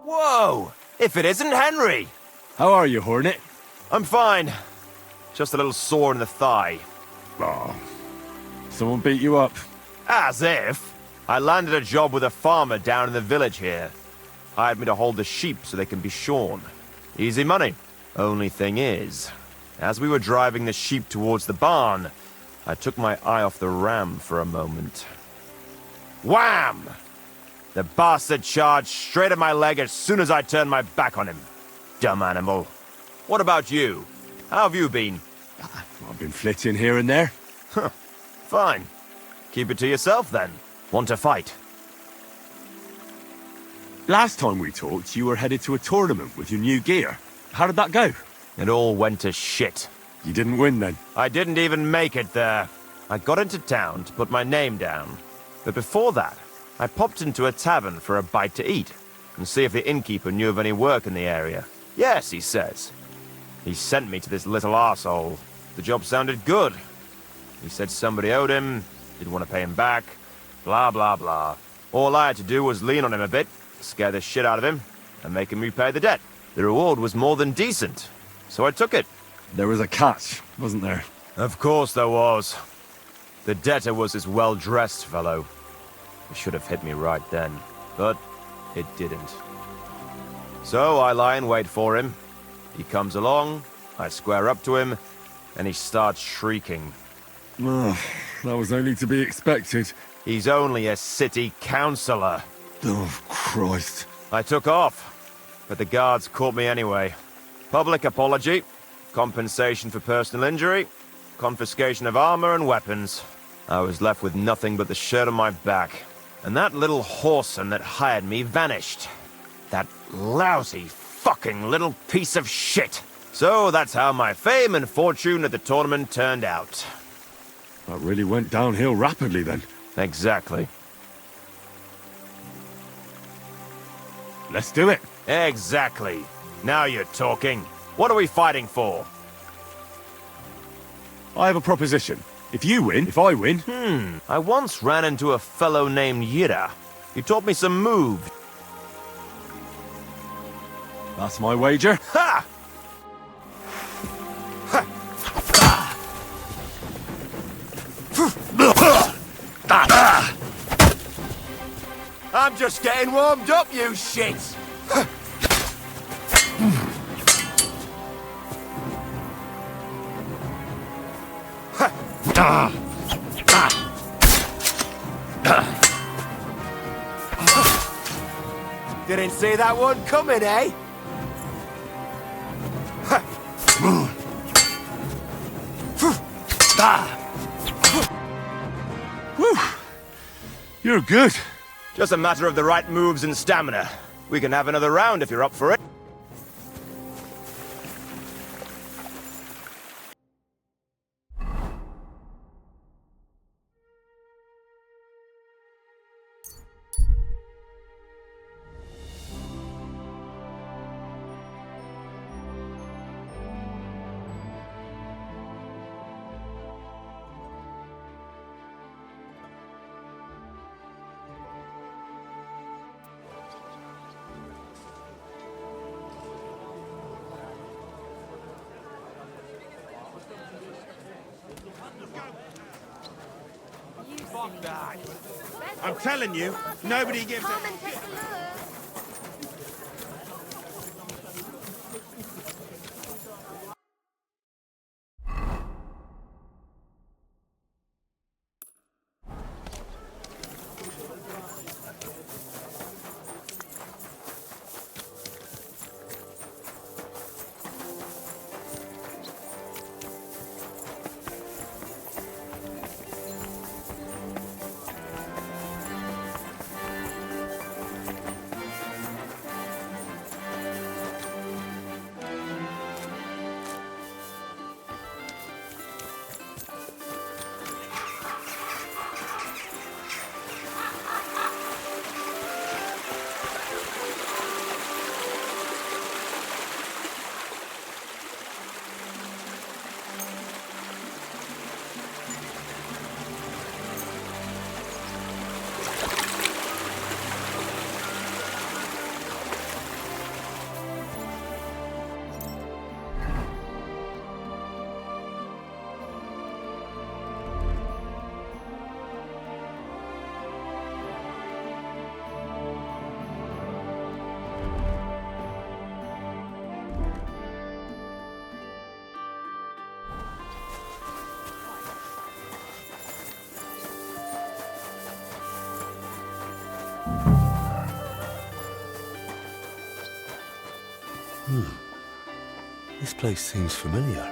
Whoa! If it isn't Henry! How are you, Hornet? I'm fine. Just a little sore in the thigh. Oh. Someone beat you up? As if. I landed a job with a farmer down in the village here. Hired me to hold the sheep so they can be shorn. Easy money. Only thing is, as we were driving the sheep towards the barn, I took my eye off the ram for a moment. Wham! The bastard charged straight at my leg as soon as I turned my back on him. Dumb animal. What about you? How have you been? I've been flitting here and there. Huh. Fine. Keep it to yourself then. Want to fight? Last time we talked, you were headed to a tournament with your new gear. How did that go? It all went to shit. You didn't win then? I didn't even make it there. I got into town to put my name down. But before that, I popped into a tavern for a bite to eat and see if the innkeeper knew of any work in the area. Yes, he says. He sent me to this little arsehole. The job sounded good. He said somebody owed him, didn't want to pay him back, blah, blah, blah. All I had to do was lean on him a bit, scare the shit out of him, and make him repay the debt. The reward was more than decent, so I took it. There was a catch, wasn't there? Of course there was. The debtor was this well-dressed fellow. It should have hit me right then, but it didn't. So I lie in wait for him. He comes along, I square up to him, and he starts shrieking. Oh, that was only to be expected. He's only a city councillor. Oh, Christ. I took off, but the guards caught me anyway. Public apology, compensation for personal injury, confiscation of armor and weapons. I was left with nothing but the shirt on my back. And that little whoreson that hired me vanished. That lousy fucking little piece of shit. So that's how my fame and fortune at the tournament turned out. That really went downhill rapidly then. Exactly. Let's do it. Exactly. Now you're talking. What are we fighting for? I have a proposition. If you win, if I win... I once ran into a fellow named Yira. He taught me some moves. That's my wager. Ha! I'm just getting warmed up, you shit! Didn't see that one coming, eh? Whew. You're good. Just a matter of the right moves and stamina. We can have another round if you're up for it. Fuck that. I'm telling you, nobody gives a... This place seems familiar.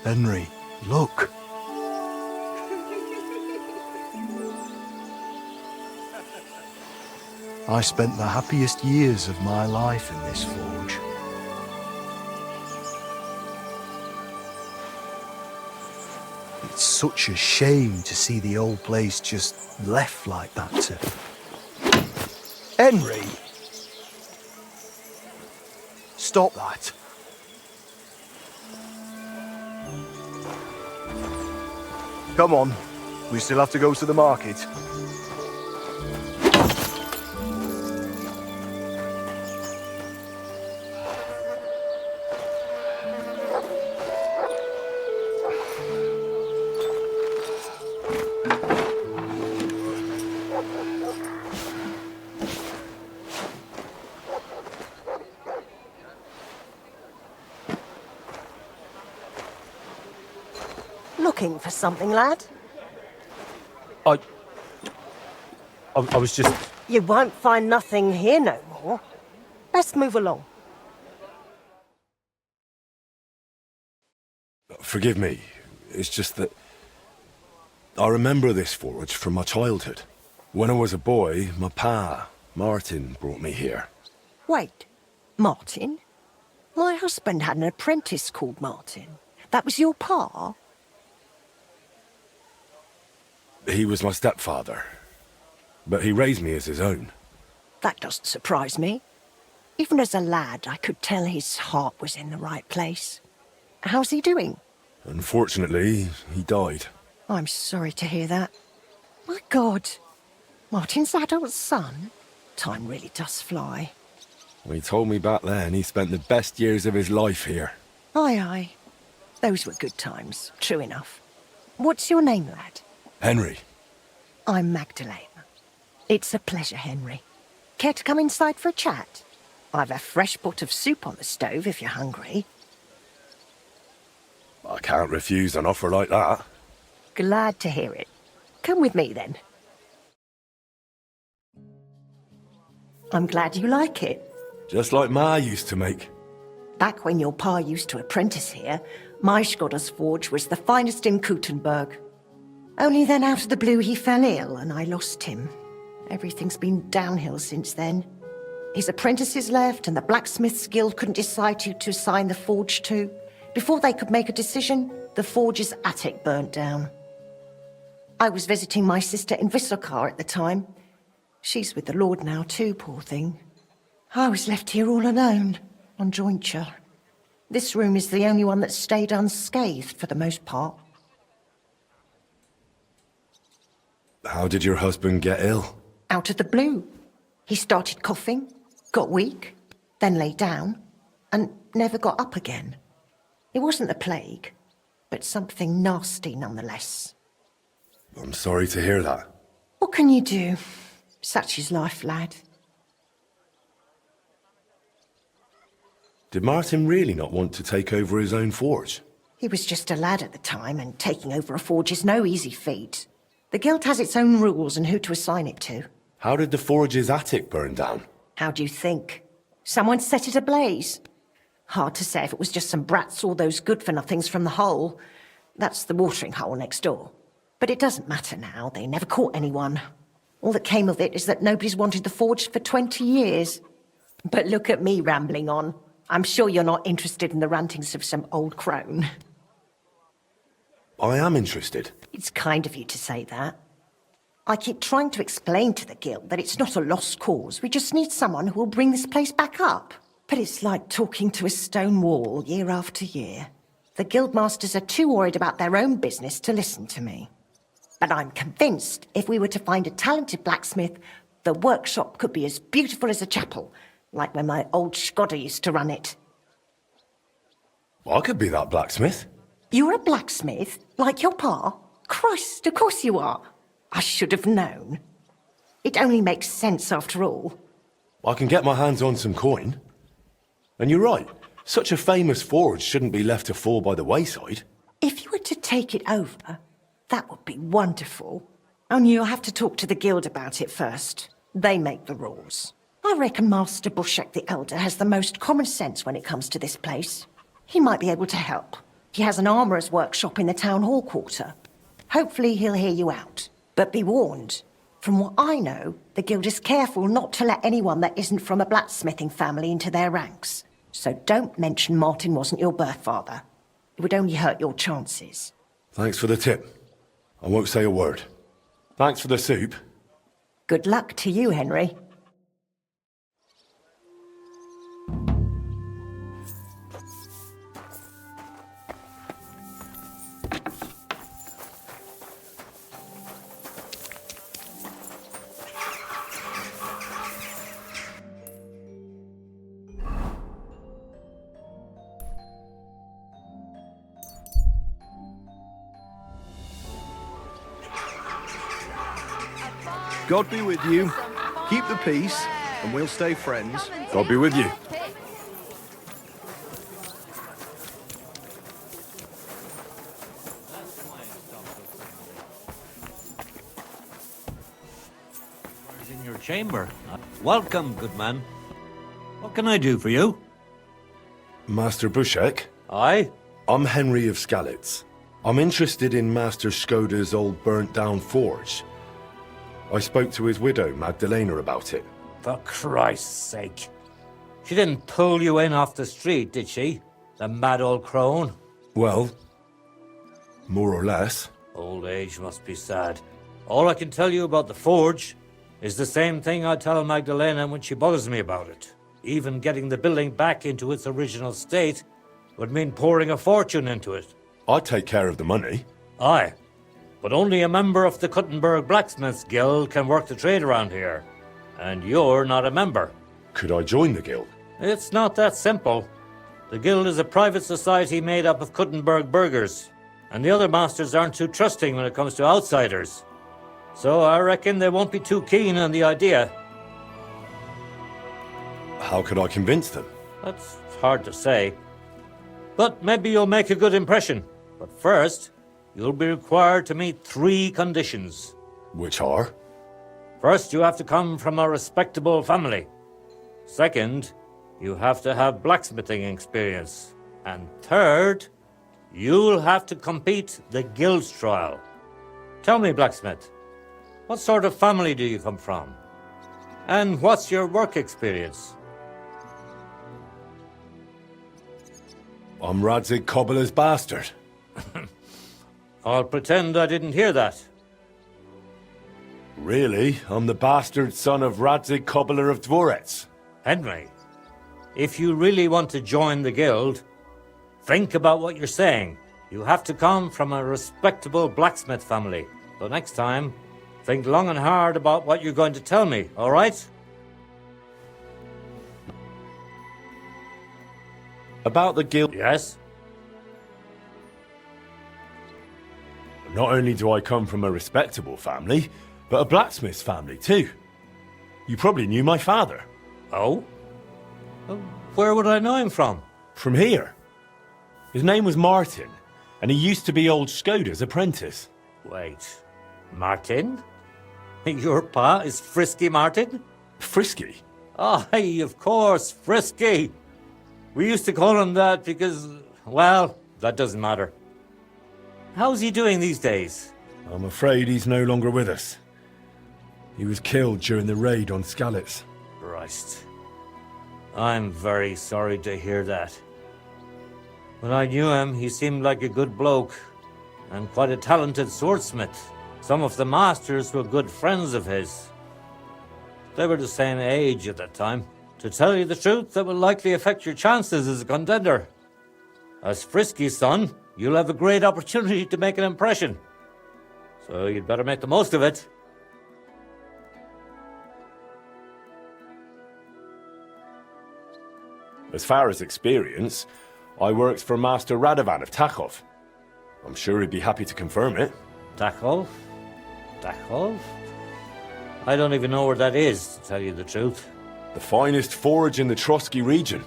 Henry, look. I spent the happiest years of my life in this forge. It's such a shame to see the old place just left like that to... Henry! Stop that. Come on, we still have to go to the market. Looking for something, lad? I was just... You won't find nothing here no more. Best move along. Forgive me. It's just that... I remember this forge from my childhood. When I was a boy, my pa, Martin, brought me here. Wait, Martin? My husband had an apprentice called Martin. That was your pa? He was my stepfather, but he raised me as his own. That doesn't surprise me. Even as a lad, I could tell his heart was in the right place. How's he doing? Unfortunately, he died. I'm sorry to hear that. My God, Martin's adult son? Time really does fly. He told me back then he spent the best years of his life here. Aye, aye. Those were good times, true enough. What's your name, lad? Henry. I'm Magdalene. It's a pleasure, Henry. Care to come inside for a chat? I've a fresh pot of soup on the stove if you're hungry. I can't refuse an offer like that. Glad to hear it. Come with me, then. I'm glad you like it. Just like Ma used to make. Back when your pa used to apprentice here, my Skodder's forge was the finest in Kuttenberg. Only then out of the blue he fell ill and I lost him. Everything's been downhill since then. His apprentices left and the blacksmith's guild couldn't decide who to assign the forge to. Before they could make a decision, the forge's attic burnt down. I was visiting my sister in Visokar at the time. She's with the Lord now too, poor thing. I was left here all alone, on jointure. This room is the only one that stayed unscathed for the most part. How did your husband get ill? Out of the blue. He started coughing, got weak, then lay down, and never got up again. It wasn't the plague, but something nasty nonetheless. I'm sorry to hear that. What can you do? Such is life, lad. Did Martin really not want to take over his own forge? He was just a lad at the time, and taking over a forge is no easy feat. The guild has its own rules and who to assign it to. How did the forge's attic burn down? How do you think? Someone set it ablaze. Hard to say if it was just some brats or those good-for-nothings from the hole. That's the watering hole next door. But it doesn't matter now. They never caught anyone. All that came of it is that nobody's wanted the forge for 20 years. But look at me rambling on. I'm sure you're not interested in the rantings of some old crone. I am interested. It's kind of you to say that. I keep trying to explain to the guild that it's not a lost cause. We just need someone who will bring this place back up. But it's like talking to a stone wall year after year. The guildmasters are too worried about their own business to listen to me. But I'm convinced if we were to find a talented blacksmith, the workshop could be as beautiful as a chapel, like when my old Skodder used to run it. I could be that blacksmith. You're a blacksmith, like your pa? Christ, of course you are. I should have known. It only makes sense after all. I can get my hands on some coin. And you're right, such a famous forge shouldn't be left to fall by the wayside. If you were to take it over, that would be wonderful. Only you'll have to talk to the guild about it first. They make the rules. I reckon Master Bushek the Elder has the most common sense when it comes to this place. He might be able to help. He has an armourer's workshop in the town hall quarter. Hopefully he'll hear you out. But be warned. From what I know, the guild is careful not to let anyone that isn't from a blacksmithing family into their ranks. So don't mention Martin wasn't your birth father. It would only hurt your chances. Thanks for the tip. I won't say a word. Thanks for the soup. Good luck to you, Henry. God be with you. Keep the peace, and we'll stay friends. God be with you. In your chamber. Welcome, good man. What can I do for you? Master Bushek, Aye? I'm Henry of Skalitz. I'm interested in Master Skoda's old burnt-down forge. I spoke to his widow, Magdalena, about it. For Christ's sake. She didn't pull you in off the street, did she? The mad old crone? Well, more or less. Old age must be sad. All I can tell you about the forge is the same thing I tell Magdalena when she bothers me about it. Even getting the building back into its original state would mean pouring a fortune into it. I'd take care of the money. Aye, but only a member of the Kuttenberg Blacksmiths Guild can work the trade around here. And you're not a member. Could I join the guild? It's not that simple. The guild is a private society made up of Kuttenberg burghers, and the other masters aren't too trusting when it comes to outsiders. So I reckon they won't be too keen on the idea. How could I convince them? That's hard to say. But maybe you'll make a good impression. But first, you'll be required to meet 3 conditions. Which are? First, you have to come from a respectable family. Second, you have to have blacksmithing experience. And third, you'll have to compete the guild's trial. Tell me, blacksmith, what sort of family do you come from? And what's your work experience? I'm Radzig Cobbler's bastard. I'll pretend I didn't hear that. Really? I'm the bastard son of Radzig Cobbler of Dvorets. Henry, if you really want to join the guild, think about what you're saying. You have to come from a respectable blacksmith family. So next time, think long and hard about what you're going to tell me, all right? About the guild, Yes? not only do I come from a respectable family, but a blacksmith's family too. You probably knew my father. Oh? Where would I know him from? From here. His name was Martin, and he used to be old Skoda's apprentice. Wait, Martin? Your pa is Frisky Martin? Frisky? Aye, of course, Frisky. We used to call him that because, well, that doesn't matter. How's he doing these days? I'm afraid he's no longer with us. He was killed during the raid on Skalitz. Christ. I'm very sorry to hear that. When I knew him, he seemed like a good bloke, and quite a talented swordsmith. Some of the masters were good friends of his. They were the same age at that time. To tell you the truth, that will likely affect your chances as a contender. As Frisky's son, you'll have a great opportunity to make an impression. So you'd better make the most of it. As far as experience, I worked for Master Radovan of Tachov. I'm sure he'd be happy to confirm it. Dachov? Dachov? I don't even know where that is, to tell you the truth. The finest forge in the Trotsky region.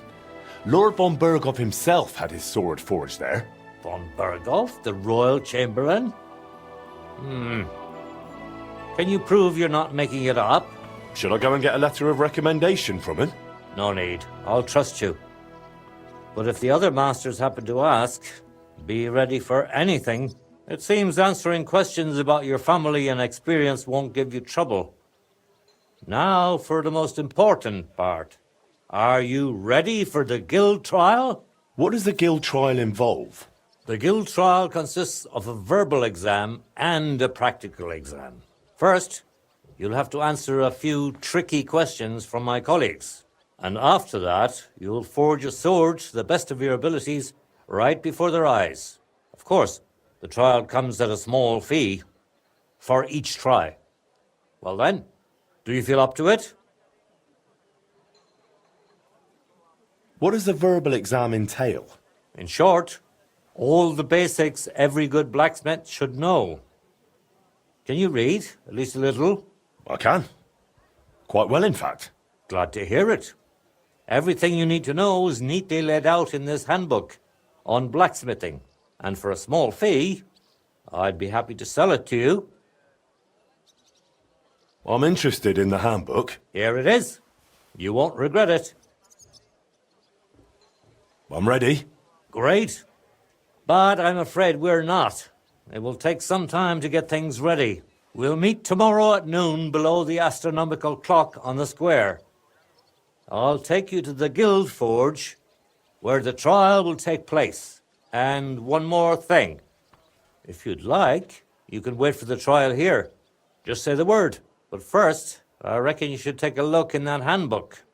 Lord von Berghoff himself had his sword forged there. Von Berghoff, the Royal Chamberlain? Can you prove you're not making it up? Should I go and get a letter of recommendation from him? No need. I'll trust you. But if the other masters happen to ask, be ready for anything. It seems answering questions about your family and experience won't give you trouble. Now for the most important part. Are you ready for the guild trial? What does the guild trial involve? The guild trial consists of a verbal exam and a practical exam. First, you'll have to answer a few tricky questions from my colleagues. And after that, you'll forge a sword to the best of your abilities right before their eyes. Of course, the trial comes at a small fee for each try. Well then, do you feel up to it? What does the verbal exam entail? In short, all the basics every good blacksmith should know. Can you read, at least a little? I can. Quite well, in fact. Glad to hear it. Everything you need to know is neatly laid out in this handbook on blacksmithing. And for a small fee, I'd be happy to sell it to you. I'm interested in the handbook. Here it is. You won't regret it. I'm ready. Great. But I'm afraid we're not. It will take some time to get things ready. We'll meet tomorrow at noon below the astronomical clock on the square. I'll take you to the Guild Forge, where the trial will take place. And one more thing. If you'd like, you can wait for the trial here. Just say the word. But first, I reckon you should take a look in that handbook.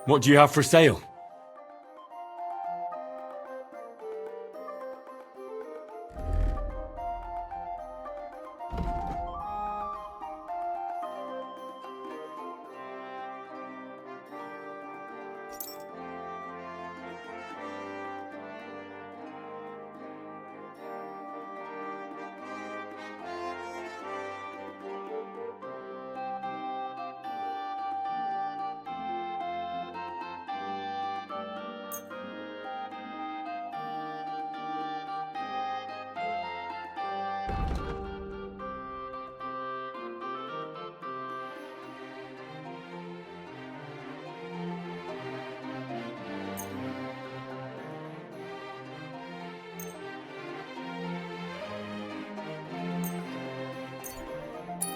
What do you have for sale?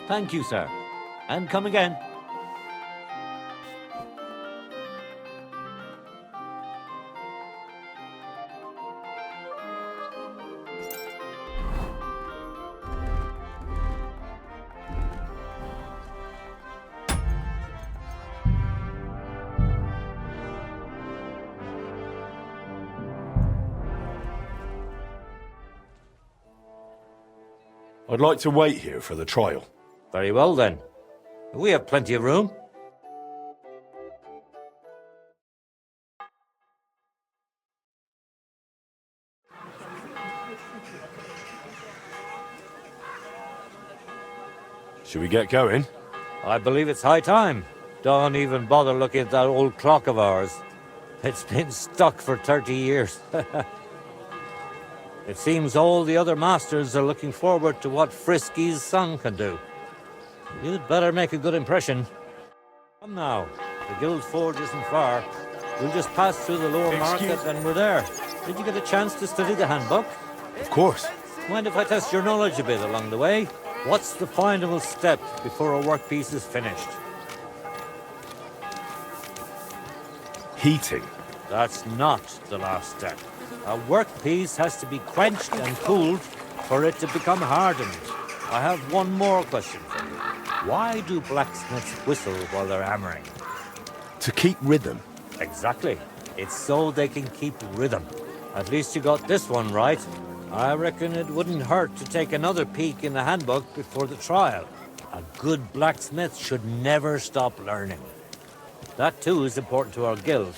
Thank you, sir. And come again. I'd like to wait here for the trial. Very well, then. We have plenty of room. Should we get going? I believe it's high time. Don't even bother looking at that old clock of ours. It's been stuck for 30 years. It seems all the other masters are looking forward to what Frisky's son can do. You'd better make a good impression. Come now, the Guild Forge isn't far. We'll just pass through the lower market and we're there. Did you get a chance to study the handbook? Of course. Mind if I test your knowledge a bit along the way? What's the final step before a workpiece is finished? Heating. That's not the last step. A workpiece has to be quenched and cooled for it to become hardened. I have one more question for you. Why do blacksmiths whistle while they're hammering? To keep rhythm. Exactly. It's so they can keep rhythm. At least you got this one right. I reckon it wouldn't hurt to take another peek in the handbook before the trial. A good blacksmith should never stop learning. That too is important to our guild.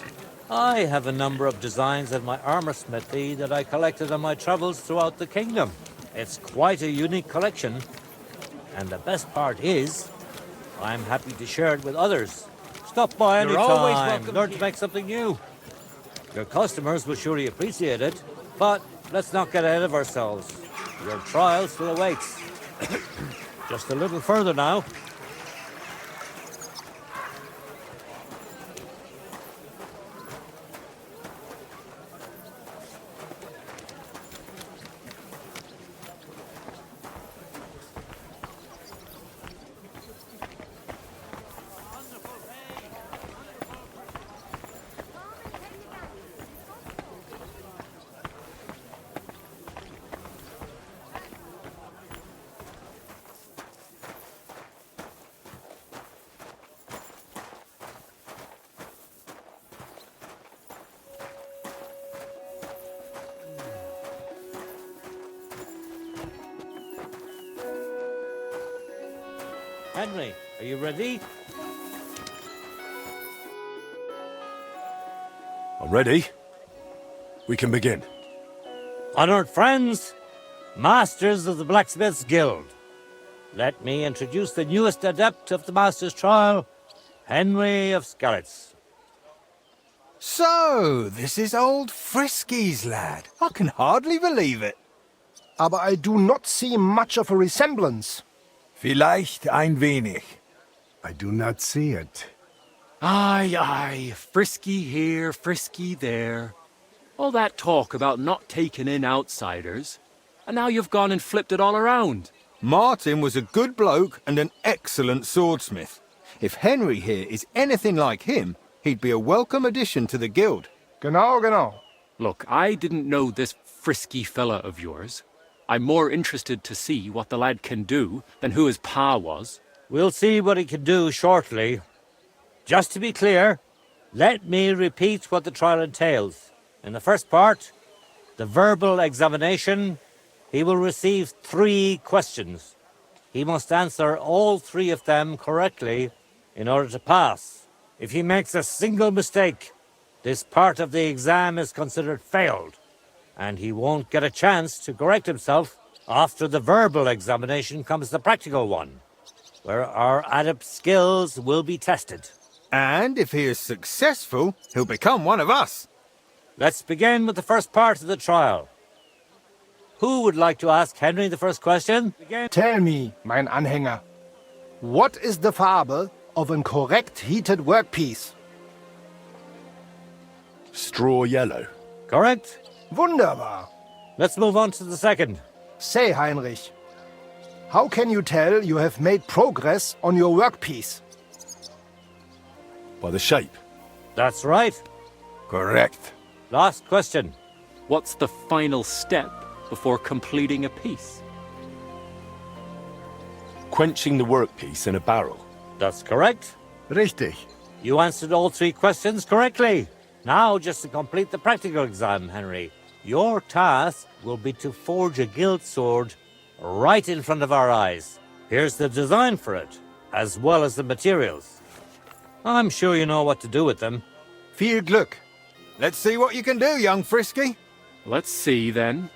I have a number of designs in my armor smithy that I collected on my travels throughout the kingdom. It's quite a unique collection. And the best part is, I'm happy to share it with others. Stop by any time, learn to make something new. Your customers will surely appreciate it, but let's not get ahead of ourselves. Your trial still awaits. Just a little further now. Henry, are you ready? I'm ready. We can begin. Honored friends, masters of the Blacksmiths Guild, let me introduce the newest adept of the Master's Trial, Henry of Skalitz. So, this is old Frisky's lad. I can hardly believe it. Aber I do not see much of a resemblance. Vielleicht ein wenig. I do not see it. Aye, aye, Frisky here, Frisky there. All that talk about not taking in outsiders, and now you've gone and flipped it all around. Martin was a good bloke and an excellent swordsmith. If Henry here is anything like him, he'd be a welcome addition to the guild. Genau. Look, I didn't know this Frisky fella of yours. I'm more interested to see what the lad can do than who his pa was. We'll see what he can do shortly. Just to be clear, let me repeat what the trial entails. In the first part, the verbal examination, he will receive 3 questions. He must answer all 3 of them correctly in order to pass. If he makes a single mistake, this part of the exam is considered failed, and he won't get a chance to correct himself. After the verbal examination comes the practical one, where our adept skills will be tested. And if he is successful, he'll become one of us. Let's begin with the first part of the trial. Who would like to ask Henry the first question? Tell me, mein Anhänger, what is the Farbe of a correct heated workpiece? Straw yellow. Correct? Wunderbar. Let's move on to the second. Say, Heinrich, how can you tell you have made progress on your workpiece? By the shape. That's right. Correct. Last question. What's the final step before completing a piece? Quenching the workpiece in a barrel. That's correct. Richtig. You answered all 3 questions correctly. Now, just to complete the practical exam, Henry, your task will be to forge a guild sword right in front of our eyes. Here's the design for it, as well as the materials. I'm sure you know what to do with them. Viel Glück. Let's see what you can do, young Frisky. Let's see, then.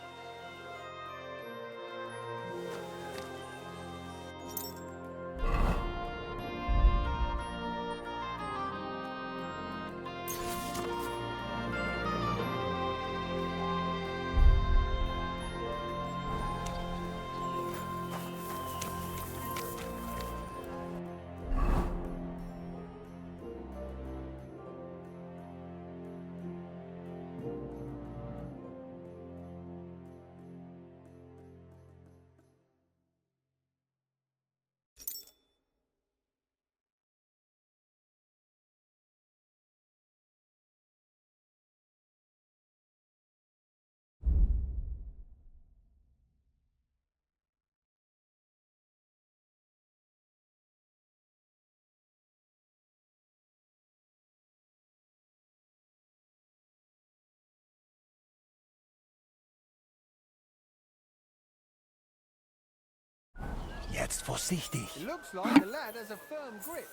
Jetzt vorsichtig. It looks like the lad has a firm grip.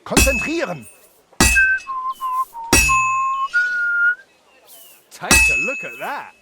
Konzentrieren! Take a look at that.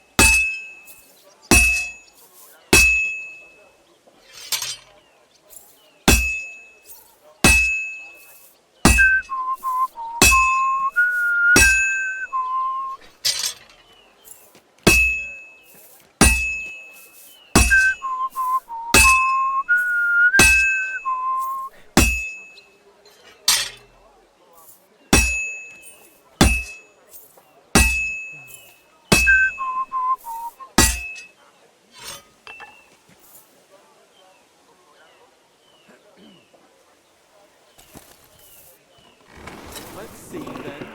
Let's see then.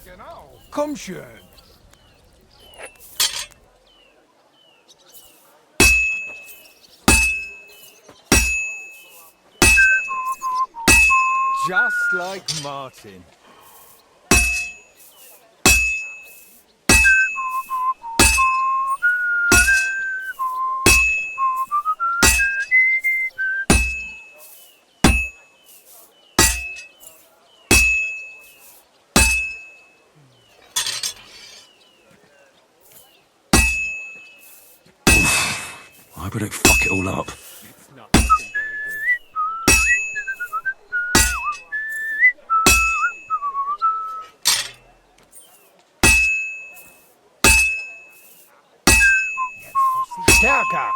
Genau. Komm schön. Just like Martin. I hope I don't fuck it all up. It's not looking very good. Stärker!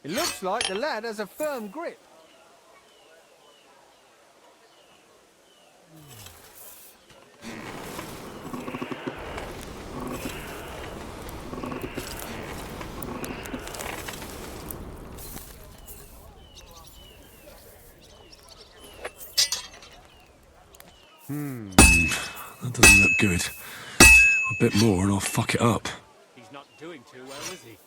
It looks like the lad has a firm grip. That doesn't look good. A bit more and I'll fuck it up. He's not doing too well, is he?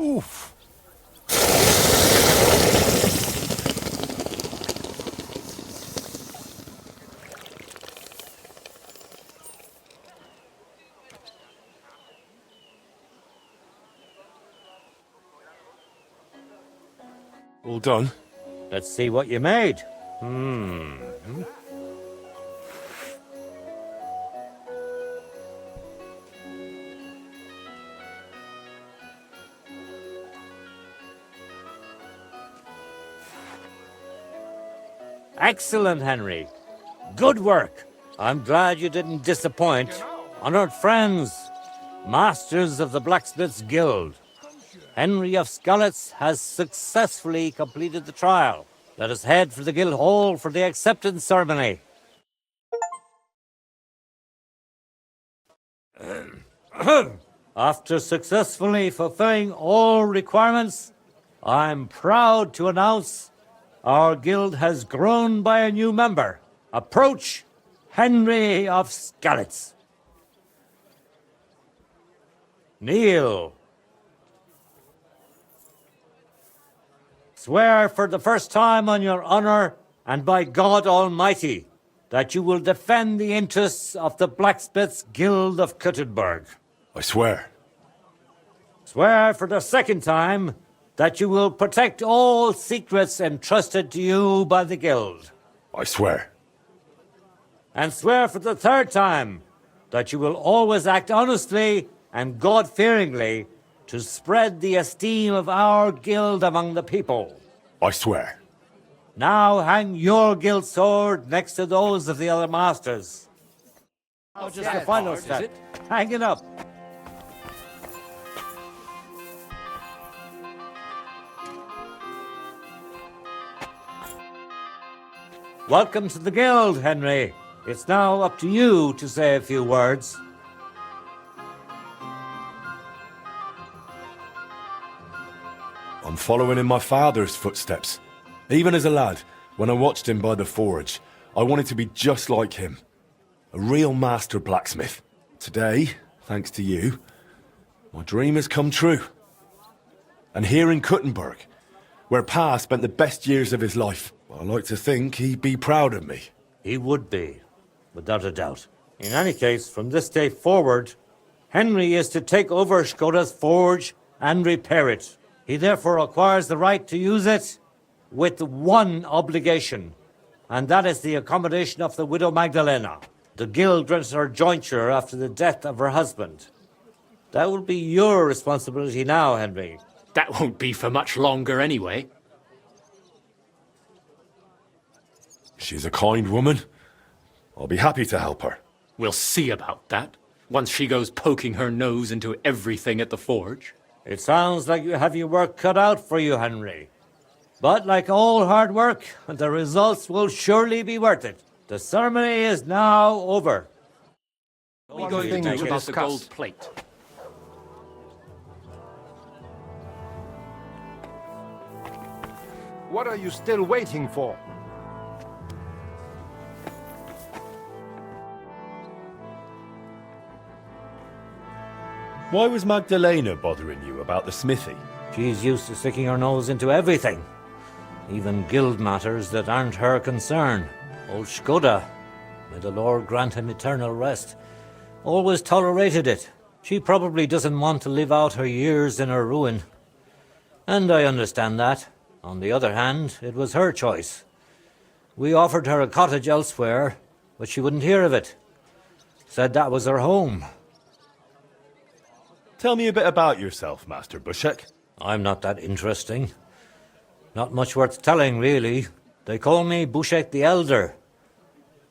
Oof! All done? Let's see what you made. Excellent, Henry. Good work. I'm glad you didn't disappoint. Honored friends, masters of the Blacksmiths Guild, Henry of Skalitz has successfully completed the trial. Let us head for the guild hall for the acceptance ceremony. After successfully fulfilling all requirements, I'm proud to announce our guild has grown by a new member. Approach Henry of Skalitz. Kneel. Swear for the first time on your honor and by God Almighty that you will defend the interests of the Blacksmiths Guild of Kuttenberg. I swear. Swear for the second time that you will protect all secrets entrusted to you by the Guild. I swear. And swear for the third time that you will always act honestly and God-fearingly to spread the esteem of our Guild among the people. I swear. Now hang your Guild sword next to those of the other masters. Now just the final step. Hang it up. Welcome to the Guild, Henry. It's now up to you to say a few words. I'm following in my father's footsteps. Even as a lad, when I watched him by the forge, I wanted to be just like him. A real master blacksmith. Today, thanks to you, my dream has come true. And here in Kuttenberg, where Pa spent the best years of his life, I like to think he'd be proud of me. He would be, without a doubt. In any case, from this day forward, Henry is to take over Skoda's forge and repair it. He therefore acquires the right to use it with one obligation, and that is the accommodation of the widow Magdalena. The Guild rents her jointure after the death of her husband. That will be your responsibility now, Henry. That won't be for much longer anyway. She's a kind woman. I'll be happy to help her. We'll see about that, once she goes poking her nose into everything at the forge. It sounds like you have your work cut out for you, Henry. But like all hard work, the results will surely be worth it. The ceremony is now over. What are we going to do about the gold plate? What are you still waiting for? Why was Magdalena bothering you about the smithy? She's used to sticking her nose into everything. Even Guild matters that aren't her concern. Old Skoda, may the Lord grant him eternal rest, always tolerated it. She probably doesn't want to live out her years in her ruin. And I understand that. On the other hand, it was her choice. We offered her a cottage elsewhere, but she wouldn't hear of it. Said that was her home. Tell me a bit about yourself, Master Bushek. I'm not that interesting. Not much worth telling, really. They call me Bushek the Elder,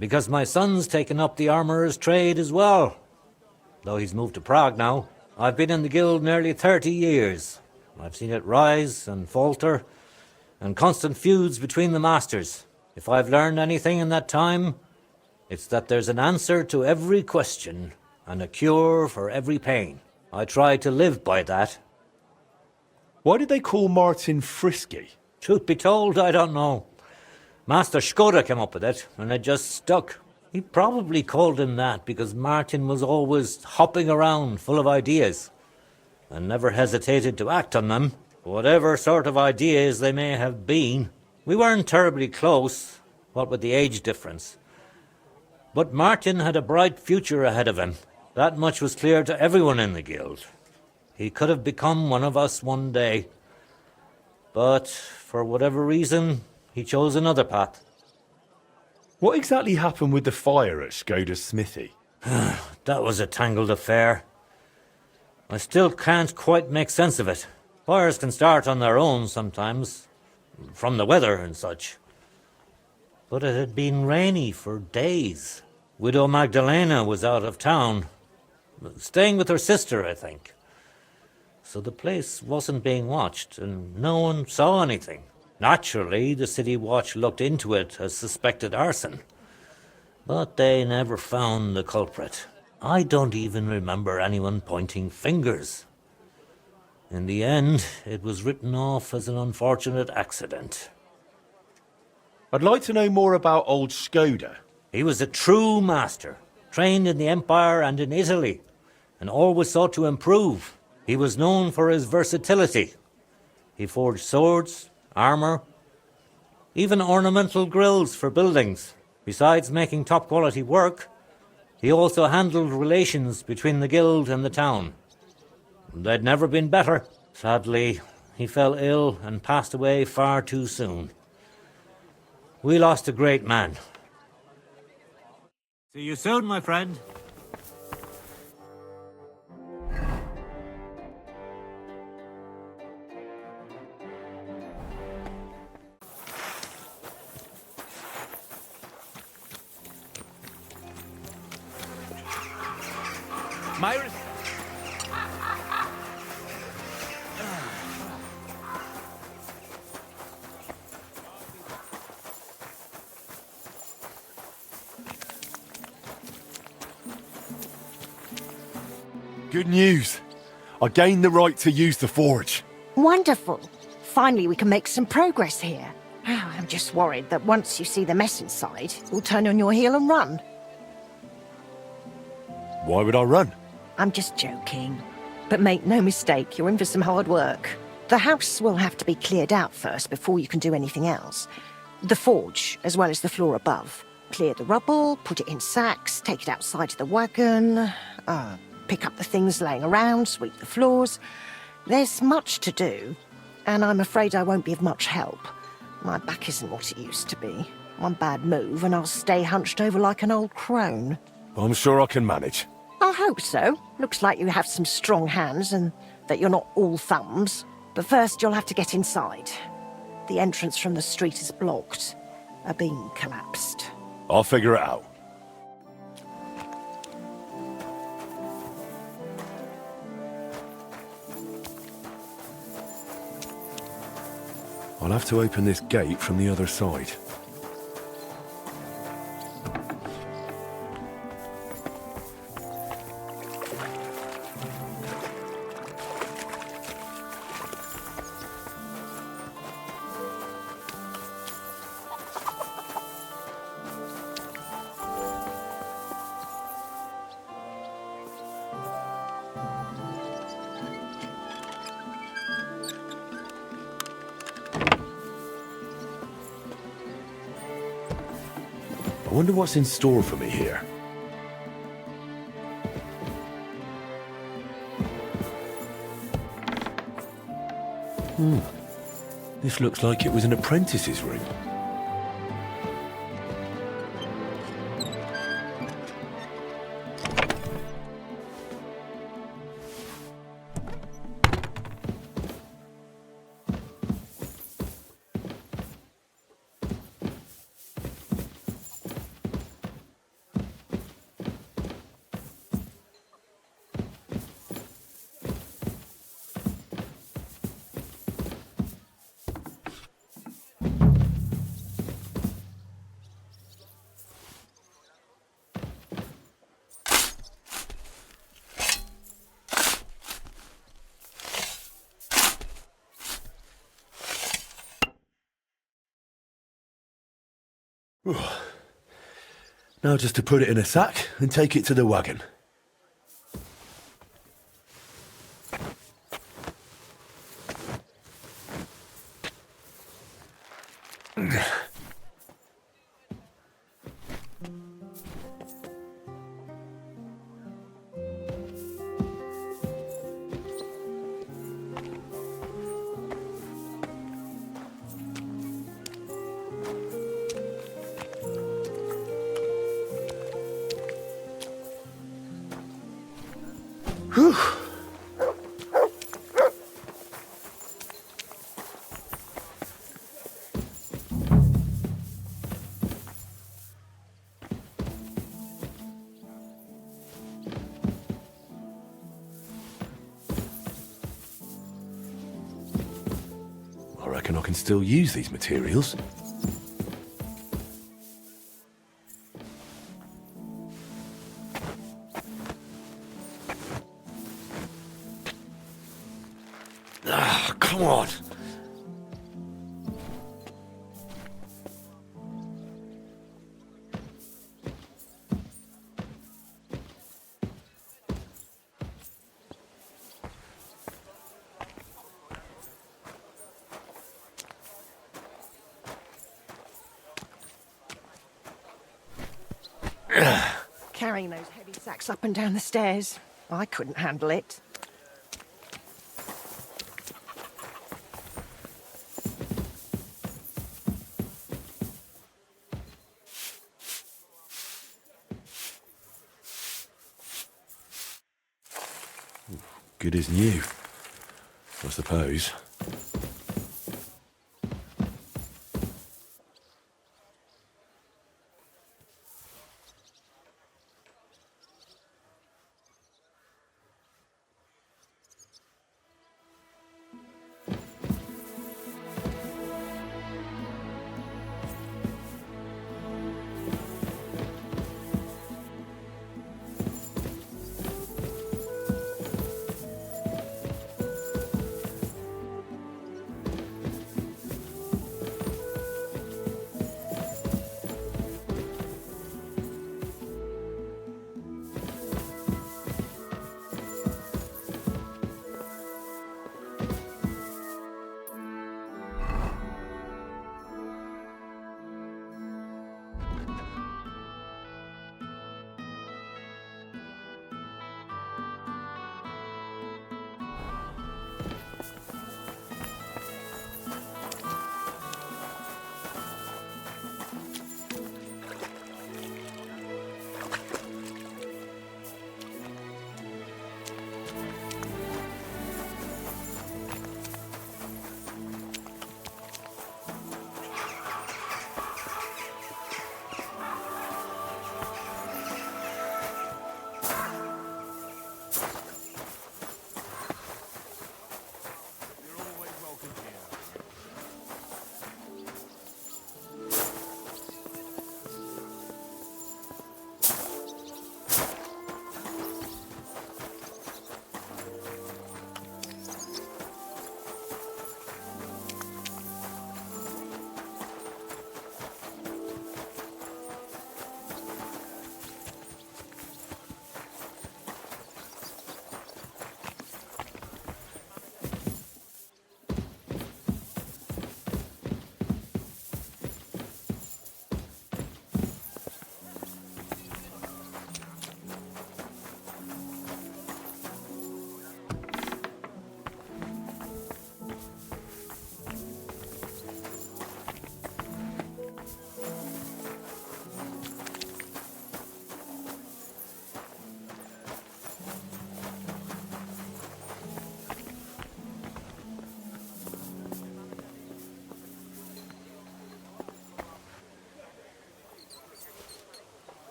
because my son's taken up the armourer's trade as well. Though he's moved to Prague now. I've been in the Guild nearly 30 years. I've seen it rise and falter, and constant feuds between the masters. If I've learned anything in that time, it's that there's an answer to every question, and a cure for every pain. I try to live by that. Why did they call Martin Frisky? Truth be told, I don't know. Master Skoda came up with it, and it just stuck. He probably called him that because Martin was always hopping around full of ideas, and never hesitated to act on them, whatever sort of ideas they may have been. We weren't terribly close, what with the age difference. But Martin had a bright future ahead of him. That much was clear to everyone in the Guild. He could have become one of us one day. But for whatever reason, he chose another path. What exactly happened with the fire at Skoda's smithy? That was a tangled affair. I still can't quite make sense of it. Fires can start on their own sometimes, from the weather and such. But it had been rainy for days. Widow Magdalena was out of town, staying with her sister, I think. So the place wasn't being watched, and no one saw anything. Naturally, the City Watch looked into it as suspected arson. But they never found the culprit. I don't even remember anyone pointing fingers. In the end, it was written off as an unfortunate accident. I'd like to know more about old Skoda. He was a true master, trained in the Empire and in Italy, and always sought to improve. He was known for his versatility. He forged swords, armour, even ornamental grills for buildings. Besides making top-quality work, he also handled relations between the Guild and the town. They'd never been better. Sadly, He fell ill and passed away far too soon. We lost a great man. See you soon, my friend. Myris. Good news. I gained the right to use the forge. Wonderful. Finally, we can make some progress here. I'm just worried that once you see the mess inside, you'll turn on your heel and run. Why would I run? I'm just joking. But make no mistake, you're in for some hard work. The house will have to be cleared out first before you can do anything else. The forge, as well as the floor above. Clear the rubble, put it in sacks, take it outside to the wagon, pick up the things laying around, sweep the floors. There's much to do, and I'm afraid I won't be of much help. My back isn't what it used to be. One bad move and I'll stay hunched over like an old crone. I'm sure I can manage. I hope so. Looks like you have some strong hands and that you're not all thumbs. But first you'll have to get inside. The entrance from the street is blocked. A beam collapsed. I'll figure it out. I'll have to open this gate from the other side. I wonder what's in store for me here. This looks like it was an apprentice's room. Now just to put it in a sack and take it to the wagon. Whew. I reckon I can still use these materials. Ah, come on. Carrying those heavy sacks up and down the stairs. I couldn't handle it. good as new, I suppose.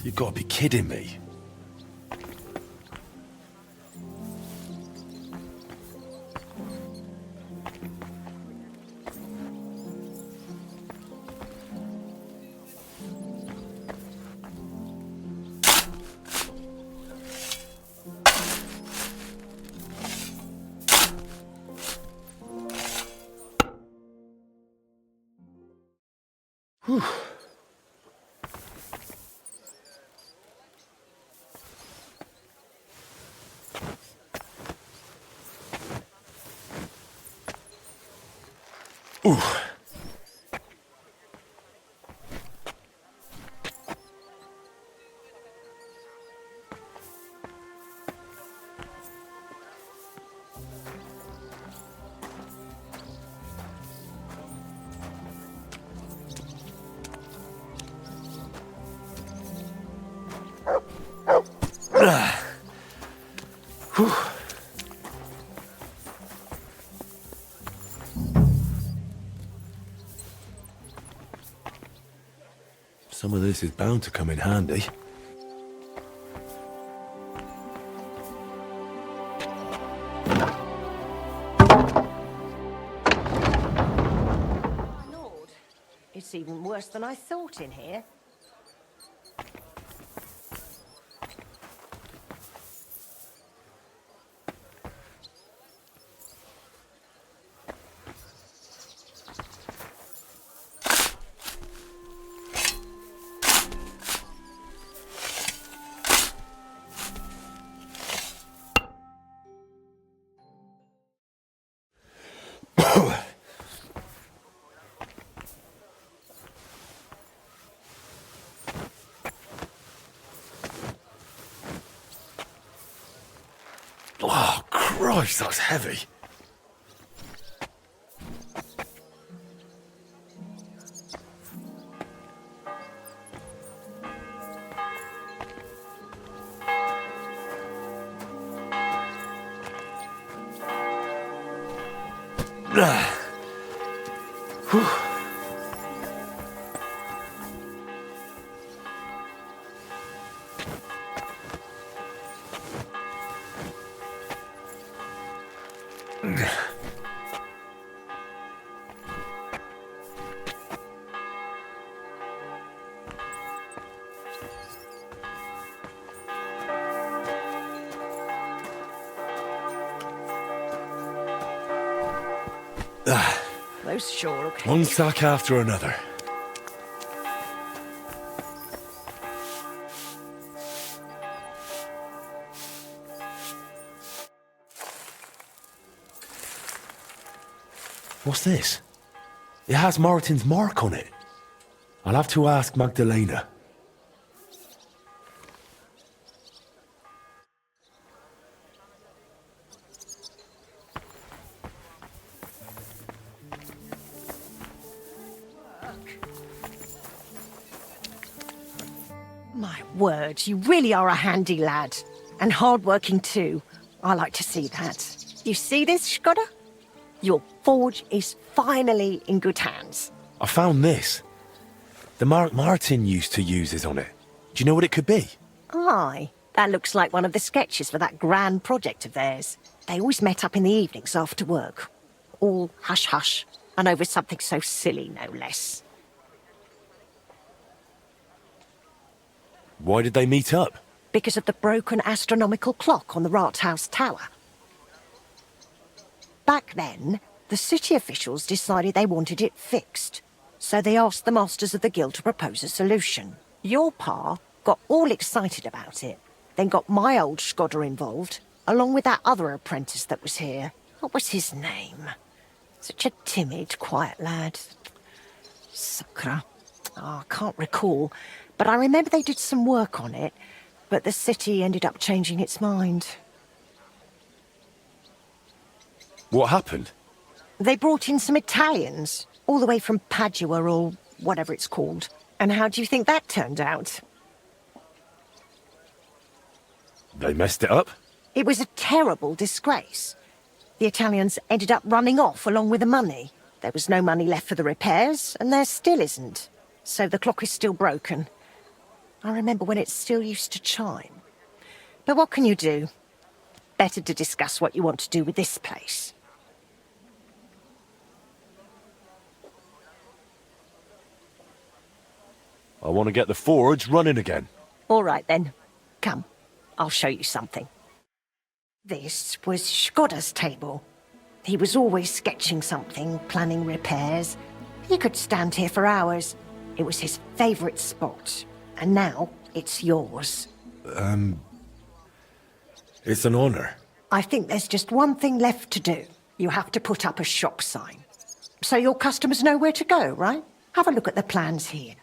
You've got to be kidding me. Whew. Ooh. Whew. Some of this is bound to come in handy. My lord, it's even worse than I thought in here. Christ, that's heavy. Those sure look One sack after another. What's this? It has Martin's mark on it. I'll have to ask Magdalena. My word, you really are a handy lad. And hard-working too. I like to see that. You see this, Skoda? Your forge is finally in good hands. I found this. The mark Martin used to use is on it. Do you know what it could be? Aye, that looks like one of the sketches for that grand project of theirs. They always met up in the evenings after work. All hush-hush, and over something so silly, no less. Why did they meet up? Because of the broken astronomical clock on the Rathaus Tower. Back then, the city officials decided they wanted it fixed, so they asked the masters of the guild to propose a solution. Your pa got all excited about it, then got my old Skoda involved, along with that other apprentice that was here. What was his name? Such a timid, quiet lad. Sakura. Oh, I can't recall, but I remember they did some work on it, but the city ended up changing its mind. What happened? They brought in some Italians, all the way from Padua or whatever it's called. And how do you think that turned out? They messed it up? It was a terrible disgrace. The Italians ended up running off along with the money. There was no money left for the repairs, and there still isn't. So the clock is still broken. I remember when it still used to chime. But what can you do? Better to discuss what you want to do with this place. I want to get the forge running again. All right, then. Come, I'll show you something. This was Skoda's table. He was always sketching something, planning repairs. He could stand here for hours. It was his favourite spot. And now, it's yours. It's an honor. I think there's just one thing left to do. You have to put up a shop sign. So your customers know where to go, right? Have a look at the plans here.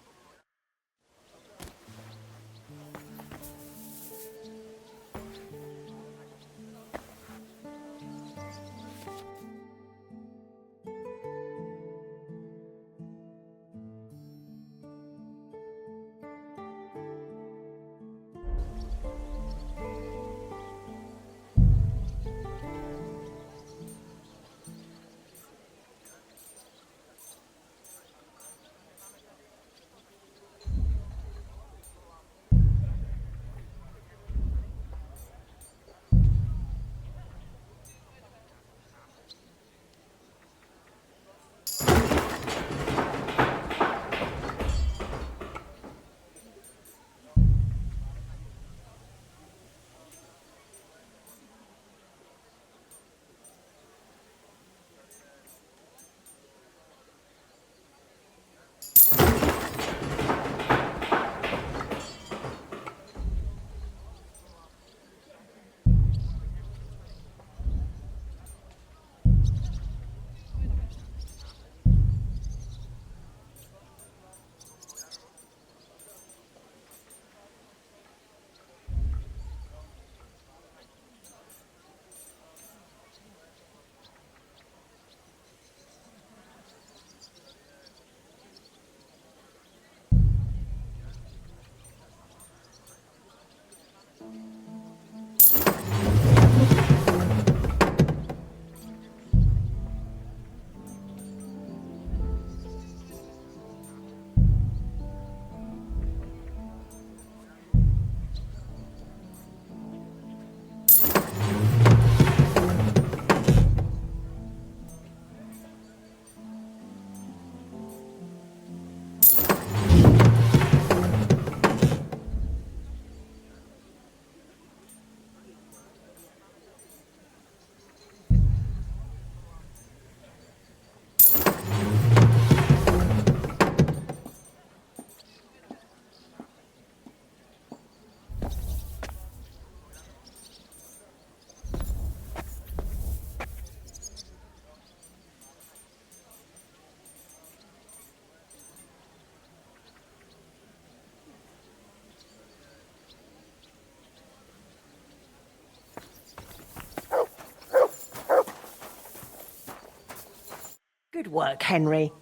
Good work, Henry.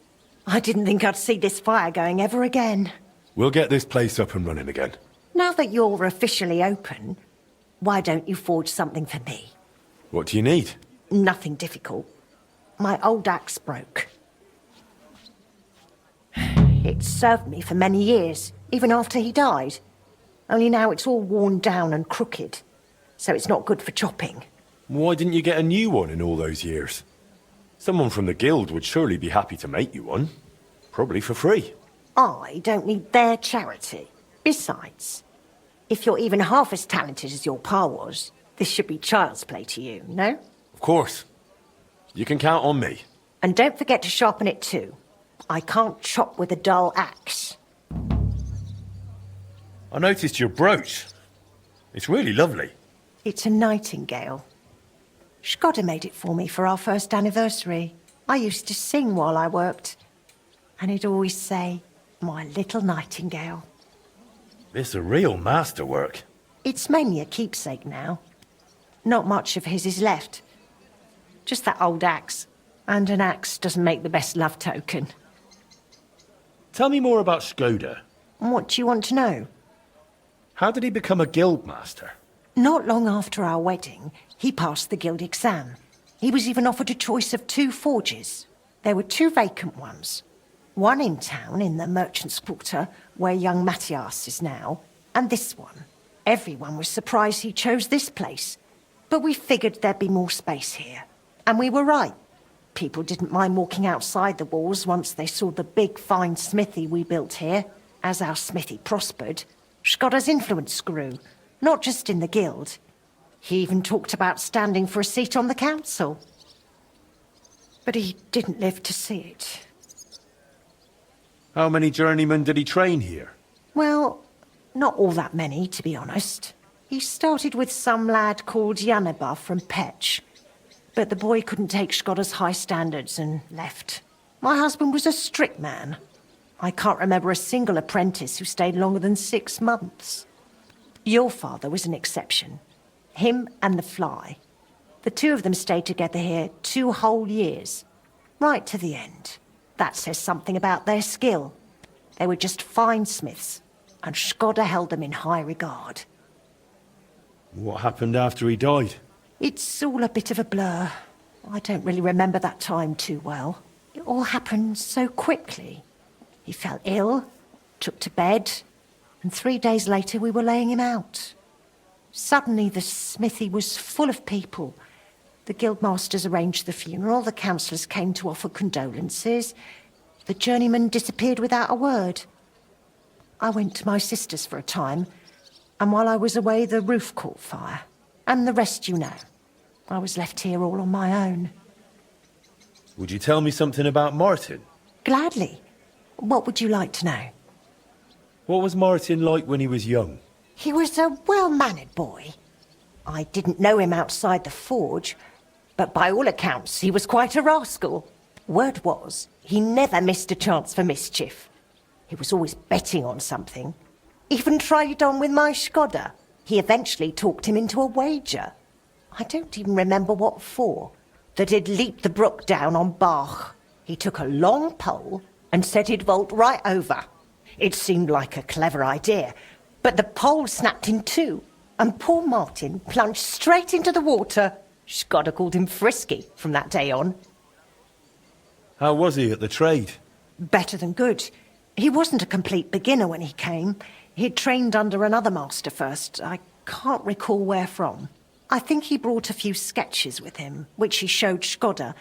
I didn't think I'd see this fire going ever again. We'll get this place up and running again. Now that you're officially open, why don't you forge something for me? What do you need? Nothing difficult. My old axe broke. It served me for many years, even after he died. Only now it's all worn down and crooked, so it's not good for chopping. Why didn't you get a new one in all those years? Someone from the guild would surely be happy to make you one. Probably for free. I don't need their charity. Besides, if you're even half as talented as your pa was, this should be child's play to you, no? Of course. You can count on me. And don't forget to sharpen it too. I can't chop with a dull axe. I noticed your brooch. It's really lovely. It's a nightingale. Shkoda made it for me for our first anniversary. I used to sing while I worked. And he'd always say, "My little nightingale." It's a real masterwork. It's mainly a keepsake now. Not much of his is left. Just that old axe. And an axe doesn't make the best love token. Tell me more about Shkoda. What do you want to know? How did he become a guild master? Not long after our wedding, he passed the guild exam. He was even offered a choice of 2 forges. There were 2 vacant ones. One in town, in the Merchant's Quarter, where young Matthias is now, and this one. Everyone was surprised he chose this place. But we figured there'd be more space here. And we were right. People didn't mind walking outside the walls once they saw the big, fine smithy we built here. As our smithy prospered, Shkoda's influence grew, not just in the guild. He even talked about standing for a seat on the council. But he didn't live to see it. How many journeymen did he train here? Well, not all that many, to be honest. He started with some lad called Yaneba from Petch. But the boy couldn't take Shkoda's high standards and left. My husband was a strict man. I can't remember a single apprentice who stayed longer than 6 months. Your father was an exception. Him and the Fly. The 2 of them stayed together here 2 whole years. Right to the end. That says something about their skill. They were just fine smiths, and Shkoda held them in high regard. What happened after he died? It's all a bit of a blur. I don't really remember that time too well. It all happened so quickly. He fell ill, took to bed, and 3 days later we were laying him out. Suddenly the smithy was full of people. The guildmasters arranged the funeral, the councillors came to offer condolences. The journeyman disappeared without a word. I went to my sister's for a time, and while I was away the roof caught fire. And the rest you know. I was left here all on my own. Would you tell me something about Martin? Gladly. What would you like to know? What was Martin like when he was young? He was a well-mannered boy. I didn't know him outside the forge, but by all accounts he was quite a rascal. Word was, he never missed a chance for mischief. He was always betting on something. Even tried it on with my Shkoda. He eventually talked him into a wager. I don't even remember what for. That he'd leap the brook down on Bach. He took a long pole and said he'd vault right over. It seemed like a clever idea, but the pole snapped in 2, and poor Martin plunged straight into the water. Shkoda called him Frisky from that day on. How was he at the trade? Better than good. He wasn't a complete beginner when he came. He'd trained under another master first. I can't recall where from. I think he brought a few sketches with him, which he showed Shkoda,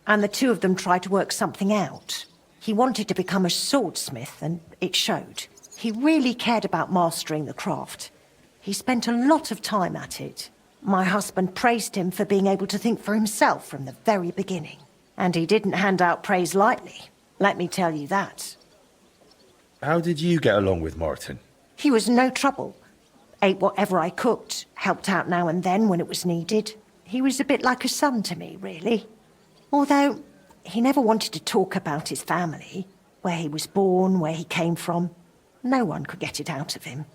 and the 2 of them tried to work something out. He wanted to become a swordsmith, and it showed. He really cared about mastering the craft. He spent a lot of time at it. My husband praised him for being able to think for himself from the very beginning. And he didn't hand out praise lightly, let me tell you that. How did you get along with Martin? He was no trouble. Ate whatever I cooked, helped out now and then when it was needed. He was a bit like a son to me, really. Although, he never wanted to talk about his family, where he was born, where he came from. No one could get it out of him.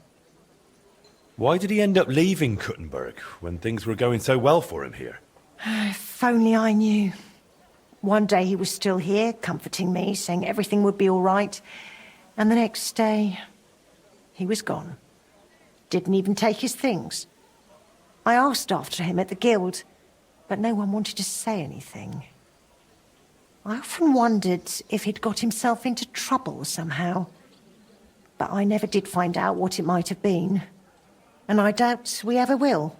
Why did he end up leaving Kuttenberg when things were going so well for him here? If only I knew. One day he was still here, comforting me, saying everything would be all right. And the next day, he was gone. Didn't even take his things. I asked after him at the guild, but no one wanted to say anything. I often wondered if he'd got himself into trouble somehow. But I never did find out what it might have been. And I doubt we ever will.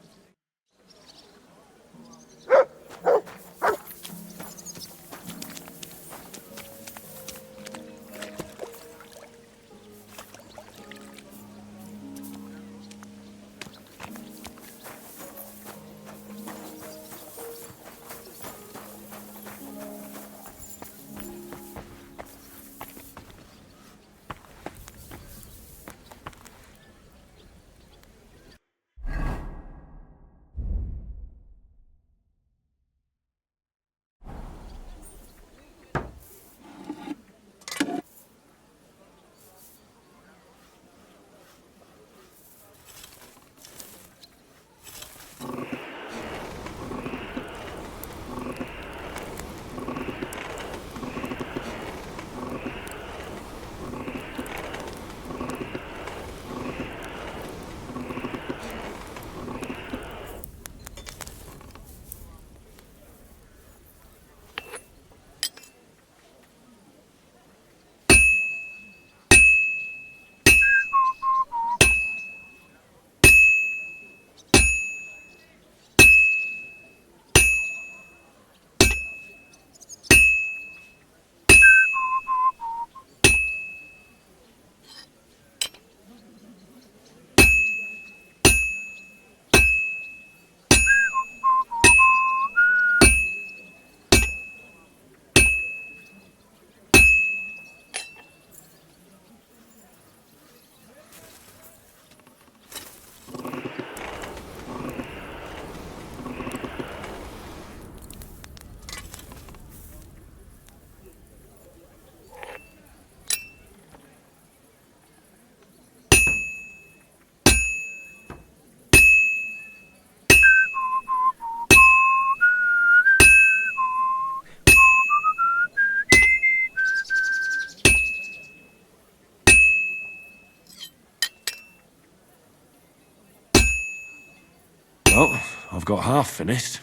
Well, I've got half finished.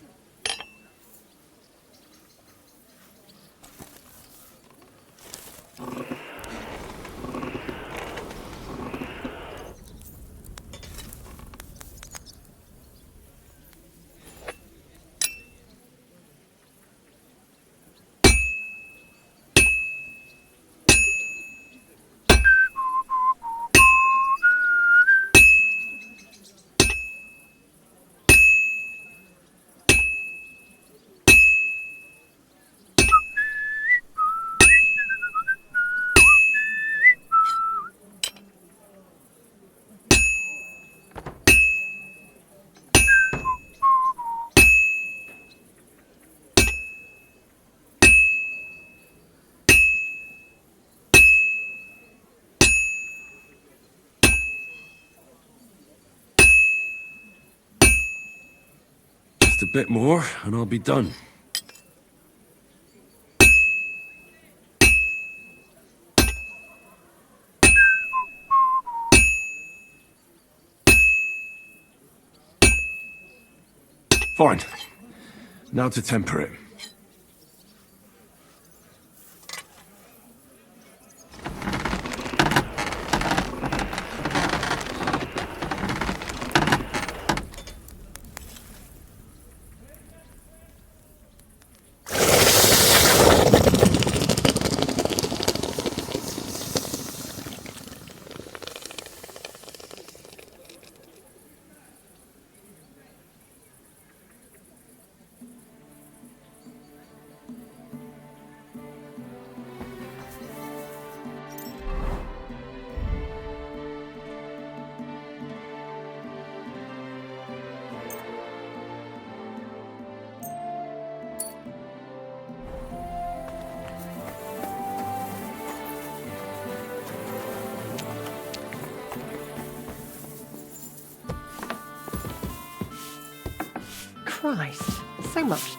Just a bit more, and I'll be done. Fine. Now to temper it. Christ, so much.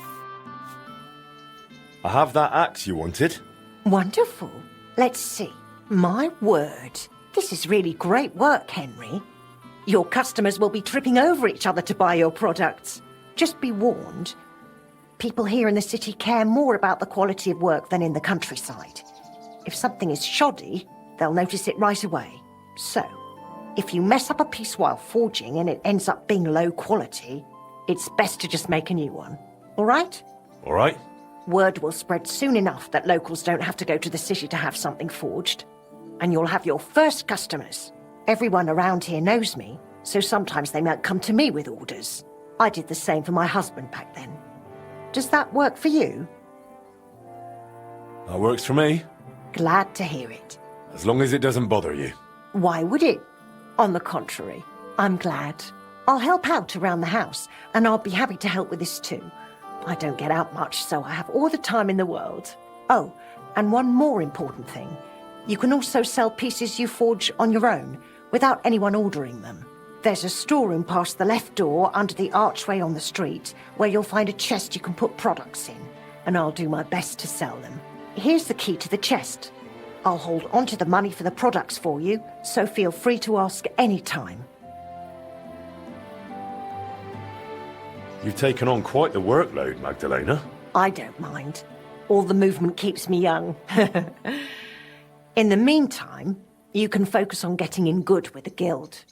I have that axe you wanted. Wonderful. Let's see. My word. This is really great work, Henry. Your customers will be tripping over each other to buy your products. Just be warned. People here in the city care more about the quality of work than in the countryside. If something is shoddy, they'll notice it right away. So, if you mess up a piece while forging and it ends up being low quality, it's best to just make a new one. All right? All right. Word will spread soon enough that locals don't have to go to the city to have something forged. And you'll have your first customers. Everyone around here knows me, so sometimes they might come to me with orders. I did the same for my husband back then. Does that work for you? That works for me. Glad to hear it. As long as it doesn't bother you. Why would it? On the contrary, I'm glad. I'll help out around the house, and I'll be happy to help with this too. I don't get out much, so I have all the time in the world. Oh, and one more important thing. You can also sell pieces you forge on your own, without anyone ordering them. There's a storeroom past the left door under the archway on the street, where you'll find a chest you can put products in, and I'll do my best to sell them. Here's the key to the chest. I'll hold onto the money for the products for you, so feel free to ask any time. You've taken on quite the workload, Magdalena. I don't mind. All the movement keeps me young. In the meantime, you can focus on getting in good with the guild.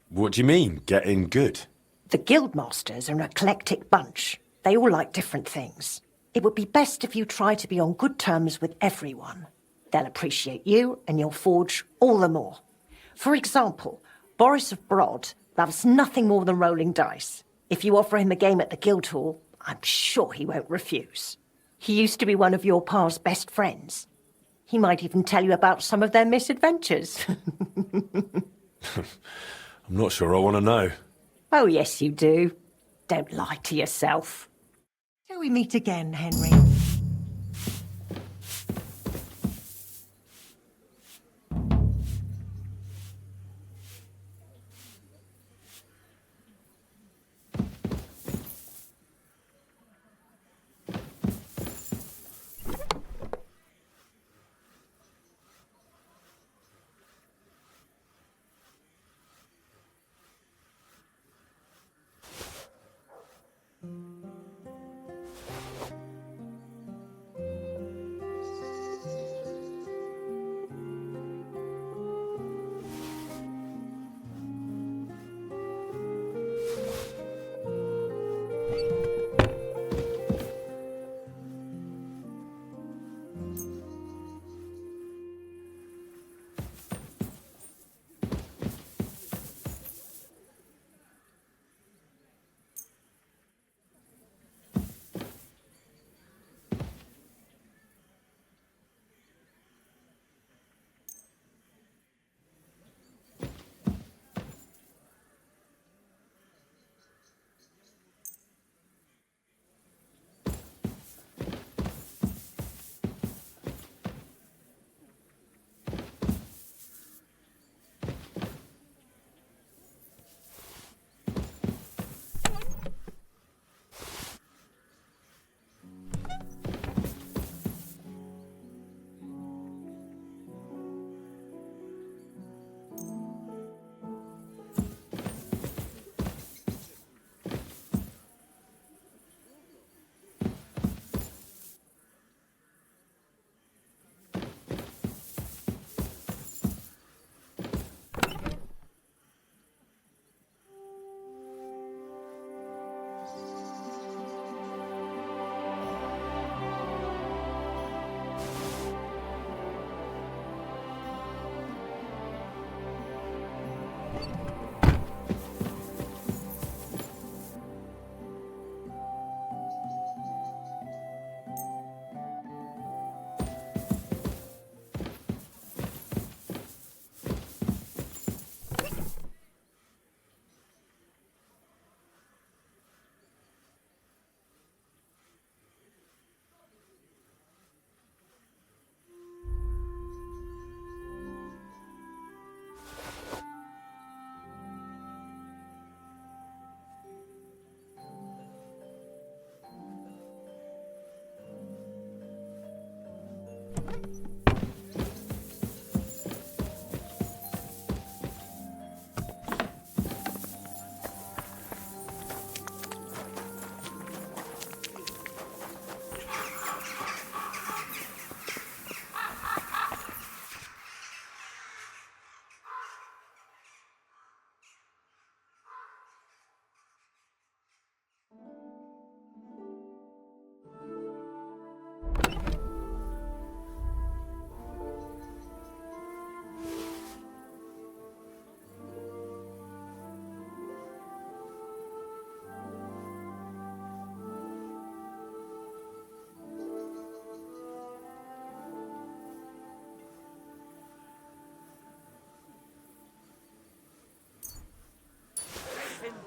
What do you mean, getting good? The guildmasters are an eclectic bunch. They all like different things. It would be best if you try to be on good terms with everyone. They'll appreciate you, and you'll forge all the more. For example, Boris of Brod loves nothing more than rolling dice. If you offer him a game at the Guildhall, I'm sure he won't refuse. He used to be one of your pa's best friends. He might even tell you about some of their misadventures. I'm not sure I want to know. Oh, yes, you do. Don't lie to yourself. Till we meet again, Henry.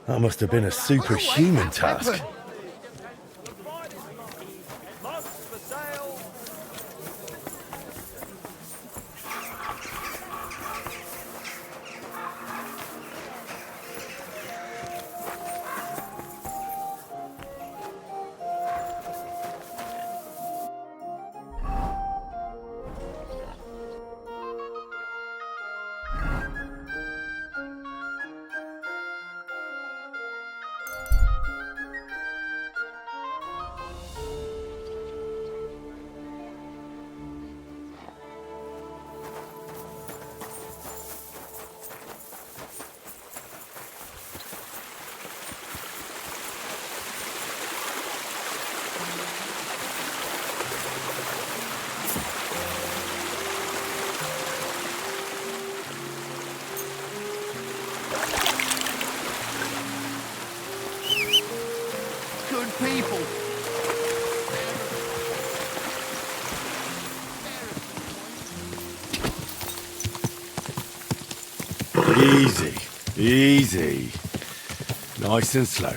That must have been a superhuman task. Good people. Easy, easy. Nice and slow.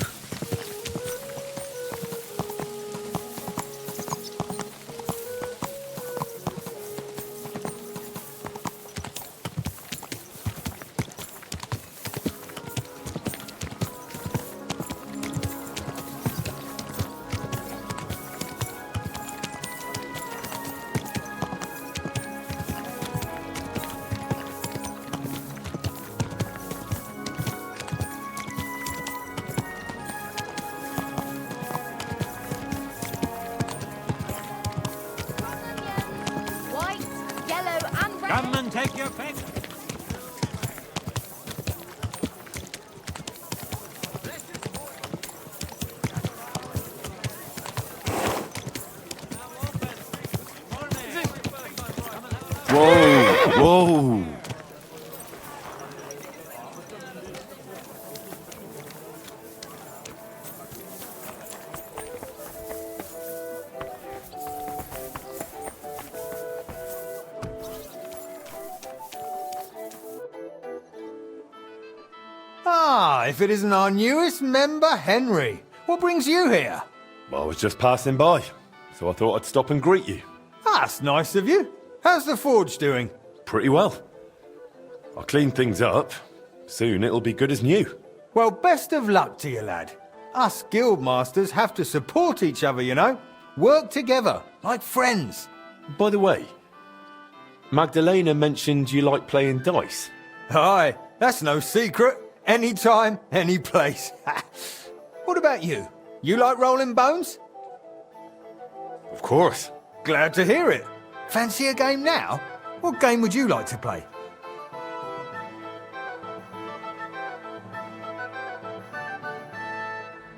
White, yellow, and red. Come and take your pick. Whoa, whoa. Ah, if it isn't our newest member, Henry. What brings you here? Well, I was just passing by, so I thought I'd stop and greet you. That's nice of you. How's the forge doing? Pretty well. I cleaned things up. Soon it'll be good as new. Well, best of luck to you, lad. Us guildmasters have to support each other, you know. Work together, like friends. By the way, Magdalena mentioned you like playing dice. Aye, that's no secret. Anytime, any place. What about you? You like rolling bones? Of course. Glad to hear it. Fancy a game now? What game would you like to play?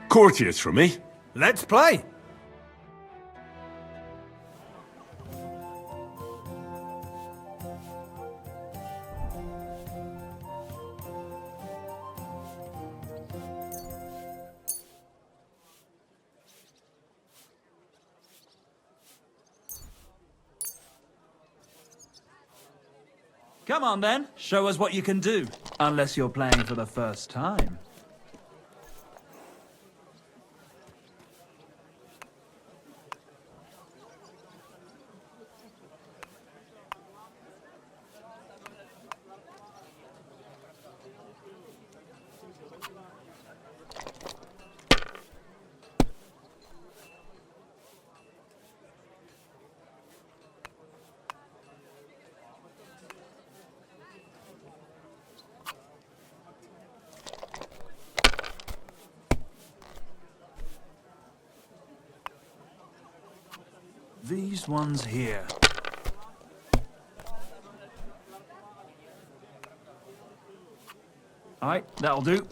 Courtiers from me. Let's play. Come on then, show us what you can do. Unless you're playing for the first time. These ones here. Aye, that'll do.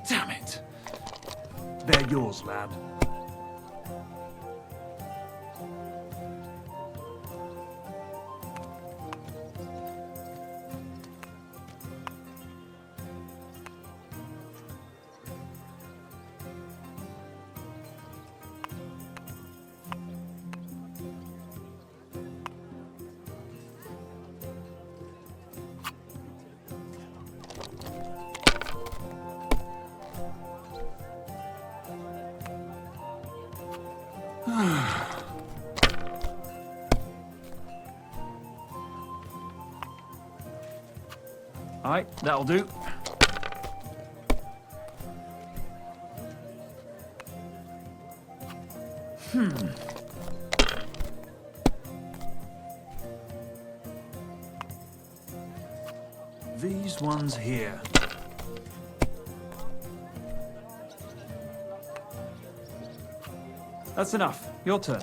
Damn it. They're yours, lad. Aye, that'll do. These ones here. That's enough. Your turn.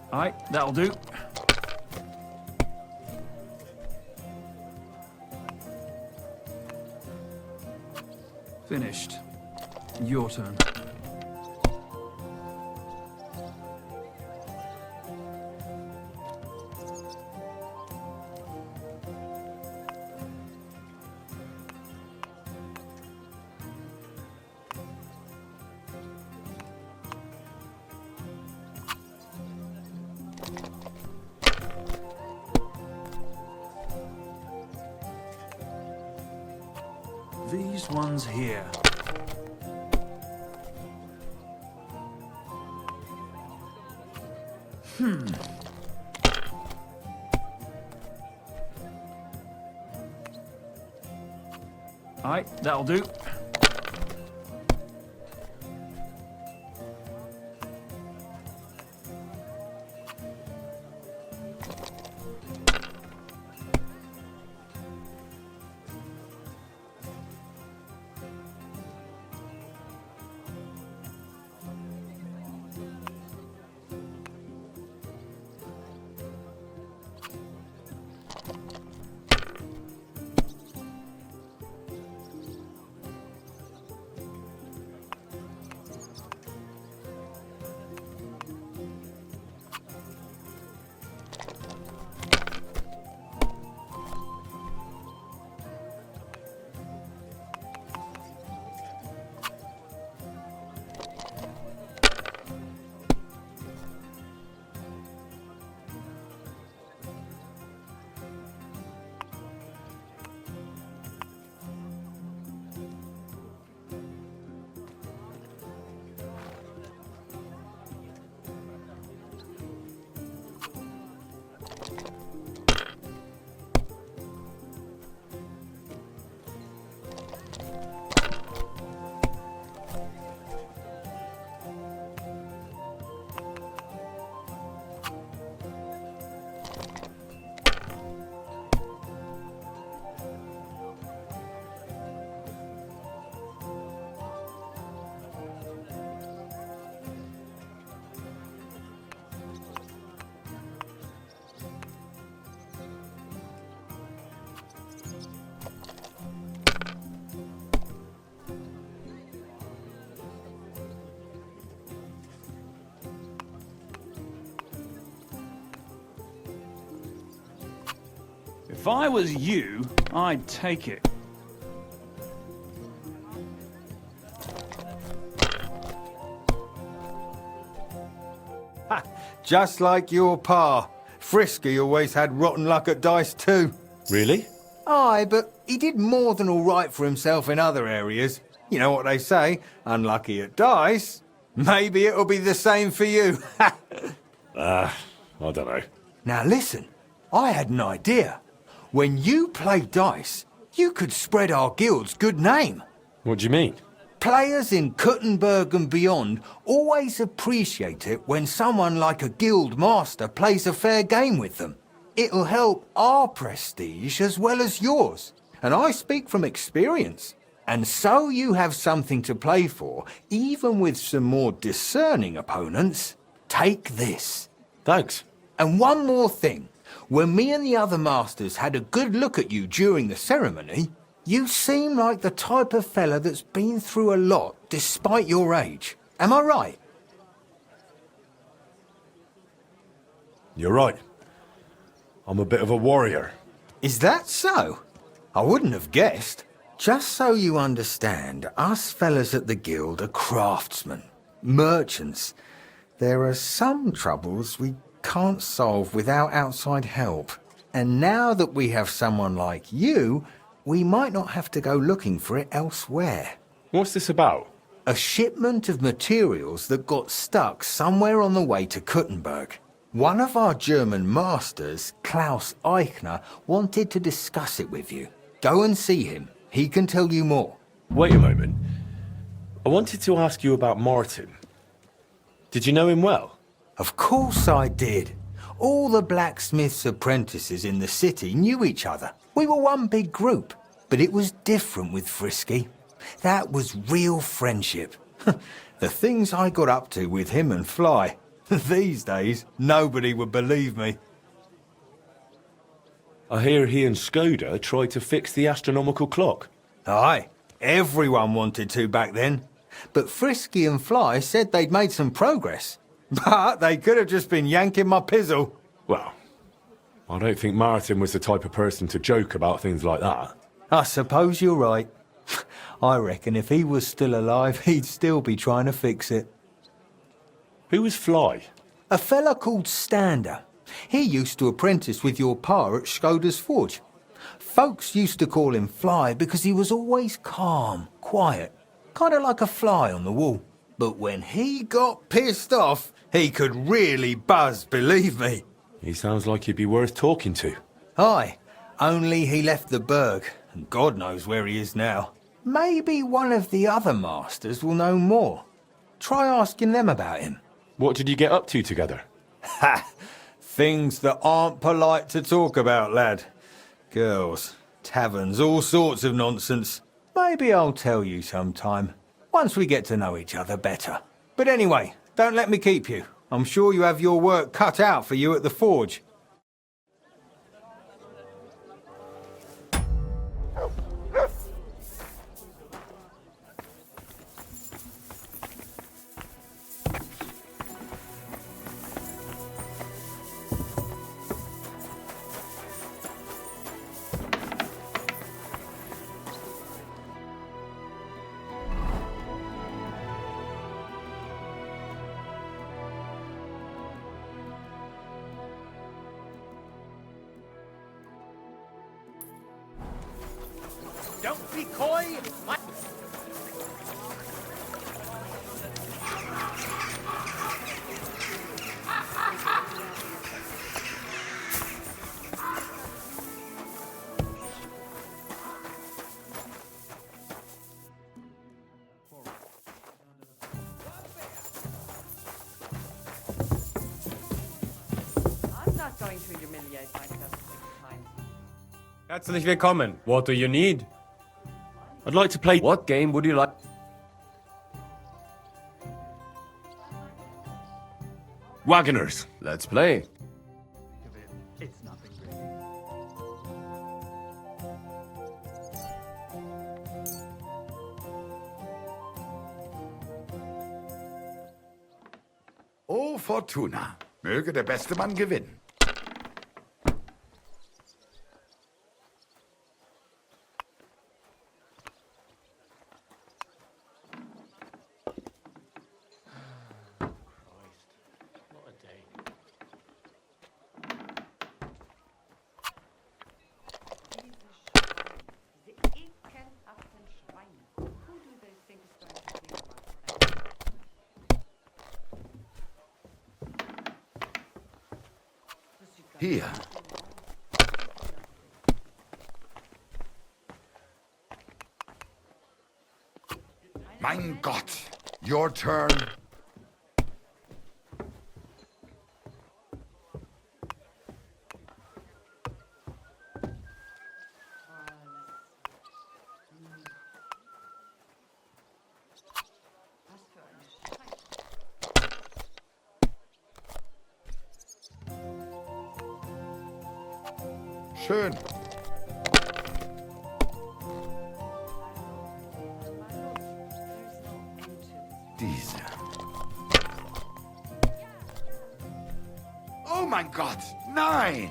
Aye, that'll do. Finished. Your turn. These ones here. Aye, that'll do. If I was you, I'd take it. Ha! Just like your pa. Frisky always had rotten luck at dice too. Really? Aye, but he did more than all right for himself in other areas. You know what they say, unlucky at dice. Maybe it'll be the same for you. I don't know. Now listen, I had an idea. When you play dice, you could spread our guild's good name. What do you mean? Players in Kuttenberg and beyond always appreciate it when someone like a guild master plays a fair game with them. It'll help our prestige as well as yours. And I speak from experience. And so you have something to play for, even with some more discerning opponents. Take this. Thanks. And one more thing. When me and the other masters had a good look at you during the ceremony, you seem like the type of fella that's been through a lot despite your age. Am I right? You're right. I'm a bit of a warrior. Is that so? I wouldn't have guessed. Just so you understand, us fellas at the guild are craftsmen, merchants. There are some troubles we can't solve without outside help. And now that we have someone like you, we might not have to go looking for it elsewhere. What's this about? A shipment of materials that got stuck somewhere on the way to Kuttenberg. One of our German masters, Klaus Eichner, wanted to discuss it with you. Go and see him. He can tell you more. Wait a moment. I wanted to ask you about Martin. Did you know him well? Of course I did. All the blacksmith's apprentices in the city knew each other. We were one big group, but it was different with Frisky. That was real friendship. The things I got up to with him and Fly. These days, nobody would believe me. I hear he and Skoda tried to fix the astronomical clock. Aye, everyone wanted to back then. But Frisky and Fly said they'd made some progress. But they could have just been yanking my pizzle. Well, I don't think Martin was the type of person to joke about things like that. I suppose you're right. I reckon if he was still alive, he'd still be trying to fix it. Who was Fly? A fella called Stander. He used to apprentice with your pa at Skoda's Forge. Folks used to call him Fly because he was always calm, quiet, kind of like a fly on the wall. But when he got pissed off, he could really buzz, believe me. He sounds like he'd be worth talking to. Aye, only he left the burg, and God knows where he is now. Maybe one of the other masters will know more. Try asking them about him. What did you get up to together? Ha! Things that aren't polite to talk about, lad. Girls, taverns, all sorts of nonsense. Maybe I'll tell you sometime, once we get to know each other better. But anyway, don't let me keep you. I'm sure you have your work cut out for you at the forge. Don't be coy. I'm not going to humiliate myself 6 times. Herzlich willkommen. What do you need? I'd like to play... What game would you like? Wagoners. Let's play. It's nothing. Oh, Fortuna. Möge der beste Mann gewinnen. Hier. Mein Gott. Your turn. Schön. Diese. Oh mein Gott, nein!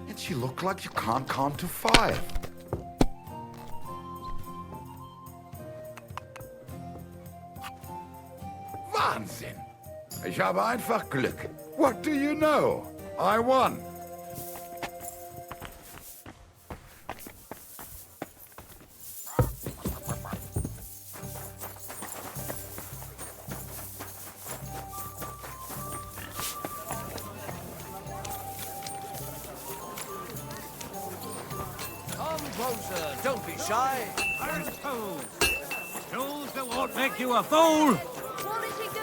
And you look like you can't count to 5. Wahnsinn! Ich habe einfach Glück. What do you know? I won. Come closer, don't be shy. Iron toes. Toes that won't make you a fool. Quality good.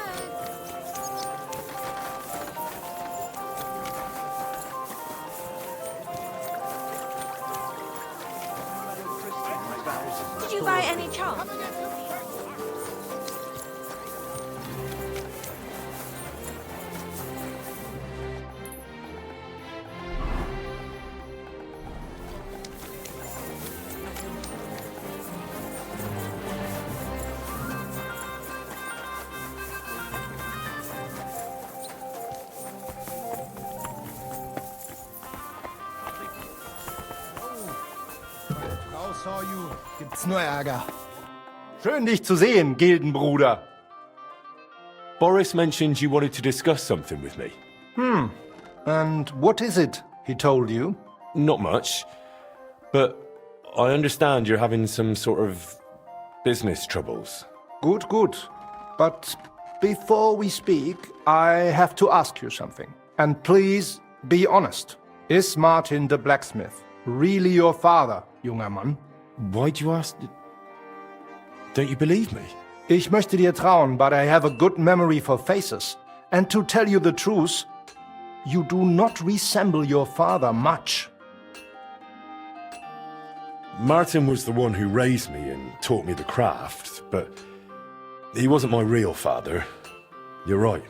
Did you by any chance? Saw you. Gibt's nur Ärger. Schön, dich zu sehen, Gildenbruder. Boris mentioned you wanted to discuss something with me. And what is it he told you? Not much, but I understand you're having some sort of business troubles. Good, good. But before we speak, I have to ask you something. And please be honest. Is Martin the blacksmith really your father, junger Mann? Why'd you ask? Don't you believe me? Ich möchte dir trauen, but I have a good memory for faces. And to tell you the truth, you do not resemble your father much. Martin was the one who raised me and taught me the craft, but he wasn't my real father. You're right.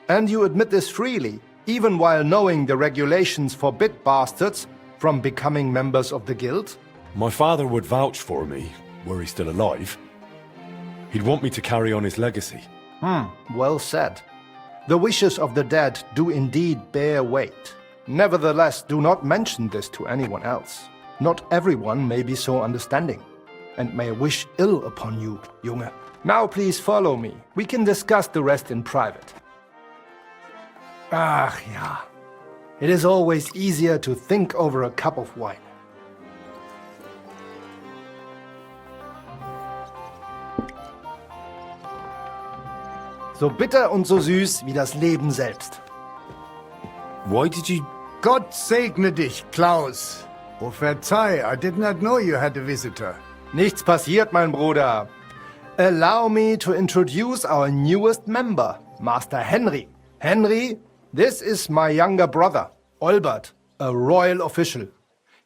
And you admit this freely, even while knowing the regulations forbid bastards from becoming members of the guild? My father would vouch for me, were he still alive. He'd want me to carry on his legacy. Well said. The wishes of the dead do indeed bear weight. Nevertheless, do not mention this to anyone else. Not everyone may be so understanding, and may wish ill upon you, Junge. Now please follow me. We can discuss the rest in private. Ach ja. It is always easier to think over a cup of wine. So bitter und so süß wie das Leben selbst. Why did you... Gott segne dich, Klaus. Oh, verzeih, I did not know you had a visitor. Nichts passiert, mein Bruder. Allow me to introduce our newest member, Master Henry. Henry, this is my younger brother, Olbert, a royal official.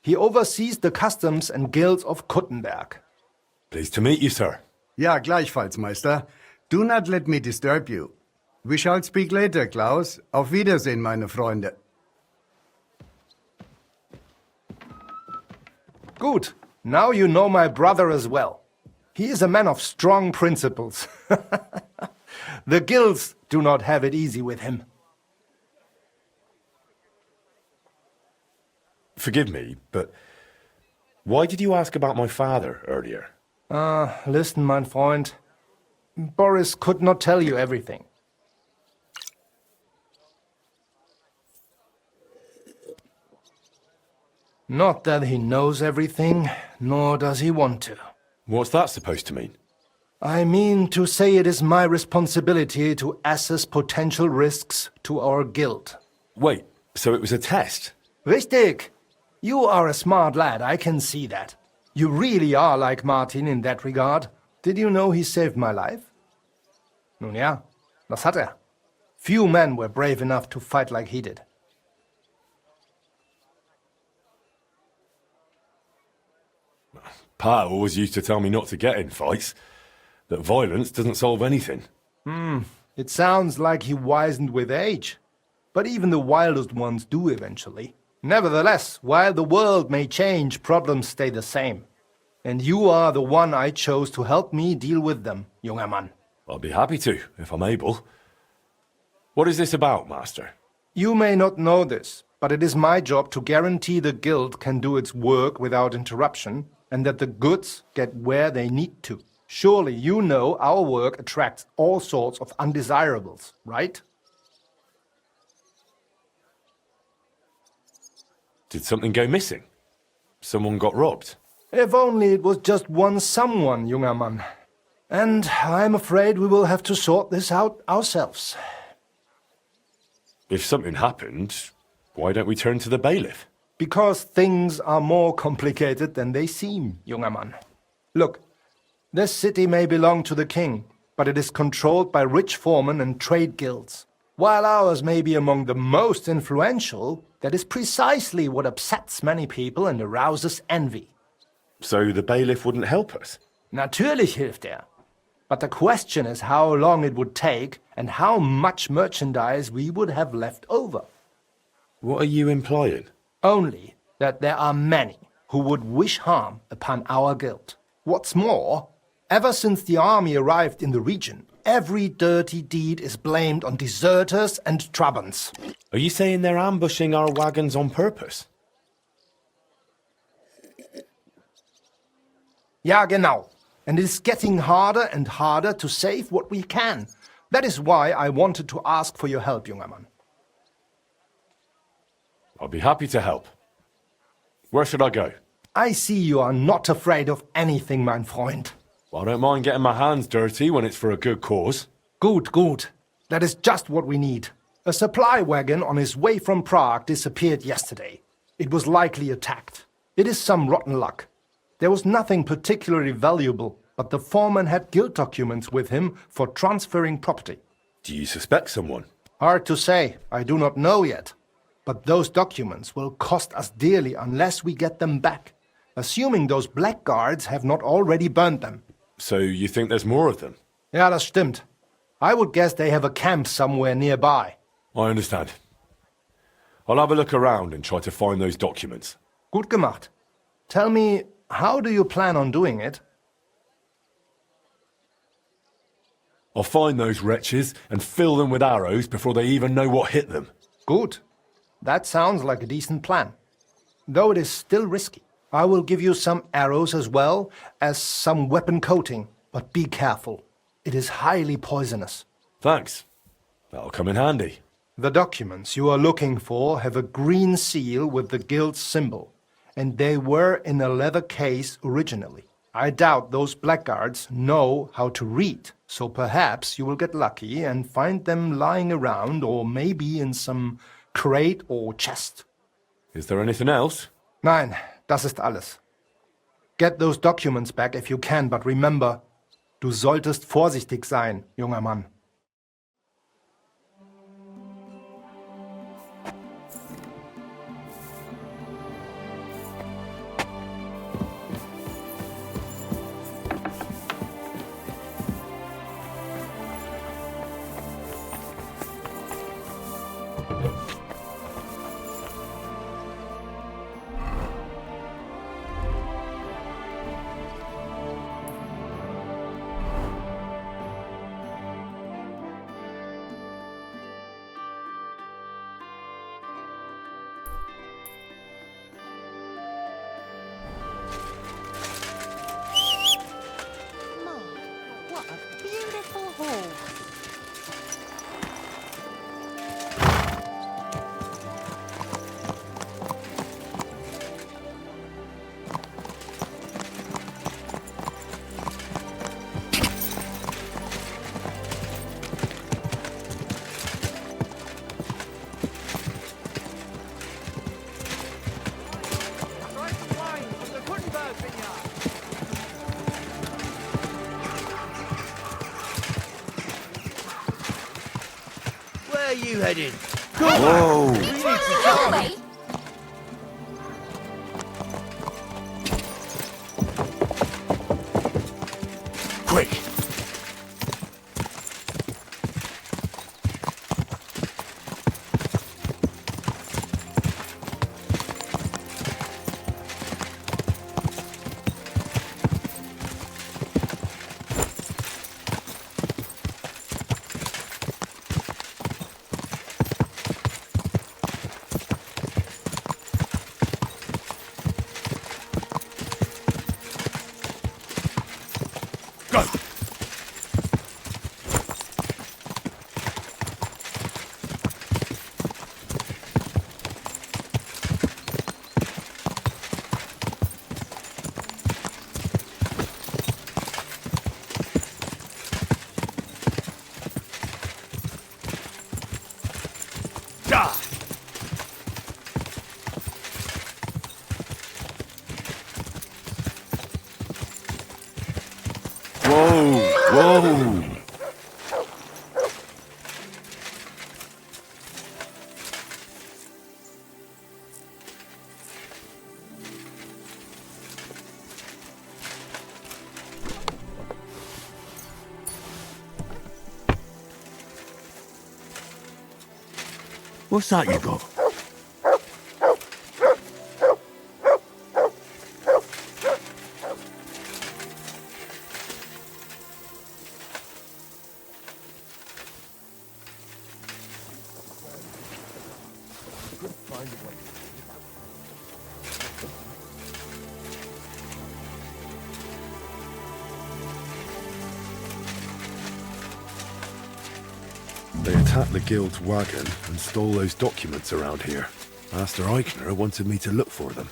He oversees the customs and guilds of Kuttenberg. Pleased to meet you, sir. Ja, gleichfalls, Meister. Do not let me disturb you. We shall speak later, Klaus. Auf Wiedersehen, meine Freunde. Good. Now you know my brother as well. He is a man of strong principles. The guilds do not have it easy with him. Forgive me, but why did you ask about my father earlier? Listen, mein Freund. Boris could not tell you everything. Not that he knows everything, nor does he want to. What's that supposed to mean? I mean to say it is my responsibility to assess potential risks to our guild. Wait, so it was a test? Richtig! You are a smart lad, I can see that. You really are like Martin in that regard. Did you know he saved my life? Nun ja, das hat er. Few men were brave enough to fight like he did. Pa always used to tell me not to get in fights, that violence doesn't solve anything. It sounds like he wizened with age. But even the wildest ones do eventually. Nevertheless, while the world may change, problems stay the same. And you are the one I chose to help me deal with them, junger Mann. I'll be happy to, if I'm able. What is this about, Master? You may not know this, but it is my job to guarantee the guild can do its work without interruption, and that the goods get where they need to. Surely you know our work attracts all sorts of undesirables, right? Did something go missing? Someone got robbed? If only it was just one someone, junger Mann. And I'm afraid we will have to sort this out ourselves. If something happened, why don't we turn to the bailiff? Because things are more complicated than they seem, junger Mann. Look, this city may belong to the king, but it is controlled by rich foremen and trade guilds. While ours may be among the most influential, that is precisely what upsets many people and arouses envy. So the bailiff wouldn't help us? Natürlich hilft er. But the question is how long it would take and how much merchandise we would have left over. What are you implying? Only that there are many who would wish harm upon our guild. What's more, ever since the army arrived in the region, every dirty deed is blamed on deserters and Trabants. Are you saying they're ambushing our wagons on purpose? Ja, genau. And it is getting harder and harder to save what we can. That is why I wanted to ask for your help, junger Mann. I'll be happy to help. Where should I go? I see you are not afraid of anything, mein Freund. Well, I don't mind getting my hands dirty when it's for a good cause. Gut, gut. That is just what we need. A supply wagon on his way from Prague disappeared yesterday. It was likely attacked. It is some rotten luck. There was nothing particularly valuable, but the foreman had guild documents with him for transferring property. Do you suspect someone? Hard to say. I do not know yet. But those documents will cost us dearly unless we get them back, assuming those blackguards have not already burned them. So you think there's more of them? Ja, das stimmt. I would guess they have a camp somewhere nearby. I understand. I'll have a look around and try to find those documents. Gut gemacht. Tell me, how do you plan on doing it? I'll find those wretches and fill them with arrows before they even know what hit them. Good. That sounds like a decent plan. Though it is still risky. I will give you some arrows as well as some weapon coating, but be careful. It is highly poisonous. Thanks. That'll come in handy. The documents you are looking for have a green seal with the guild's symbol, and they were in a leather case originally. I doubt those blackguards know how to read, so perhaps you will get lucky and find them lying around or maybe in some crate or chest. Is there anything else? Nein, das ist alles. Get those documents back if you can, but remember, du solltest vorsichtig sein, junger Mann. you heading? Whoa! Help me! Quick! Go! Die! Whoa! Whoa! What's that you got? They attacked the guild's wagon and stole those documents around here. Master Eichner wanted me to look for them.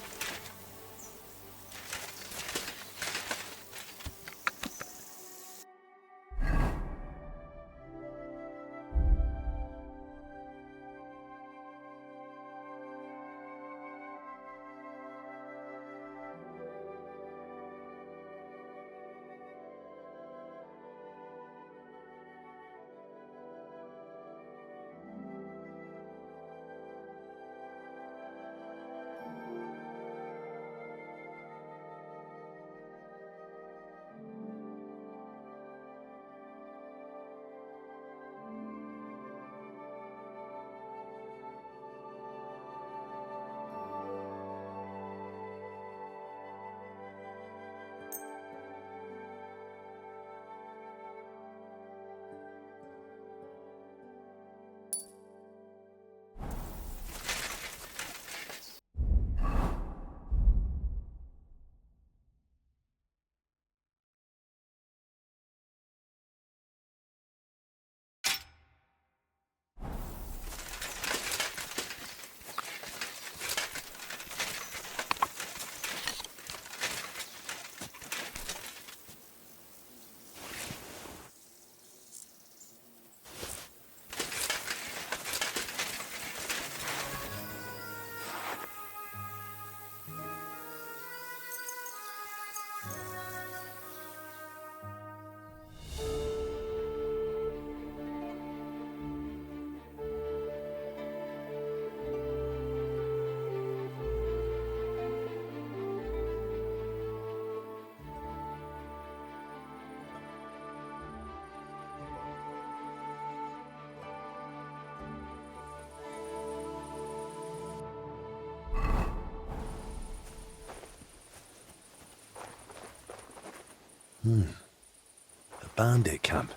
A bandit camp.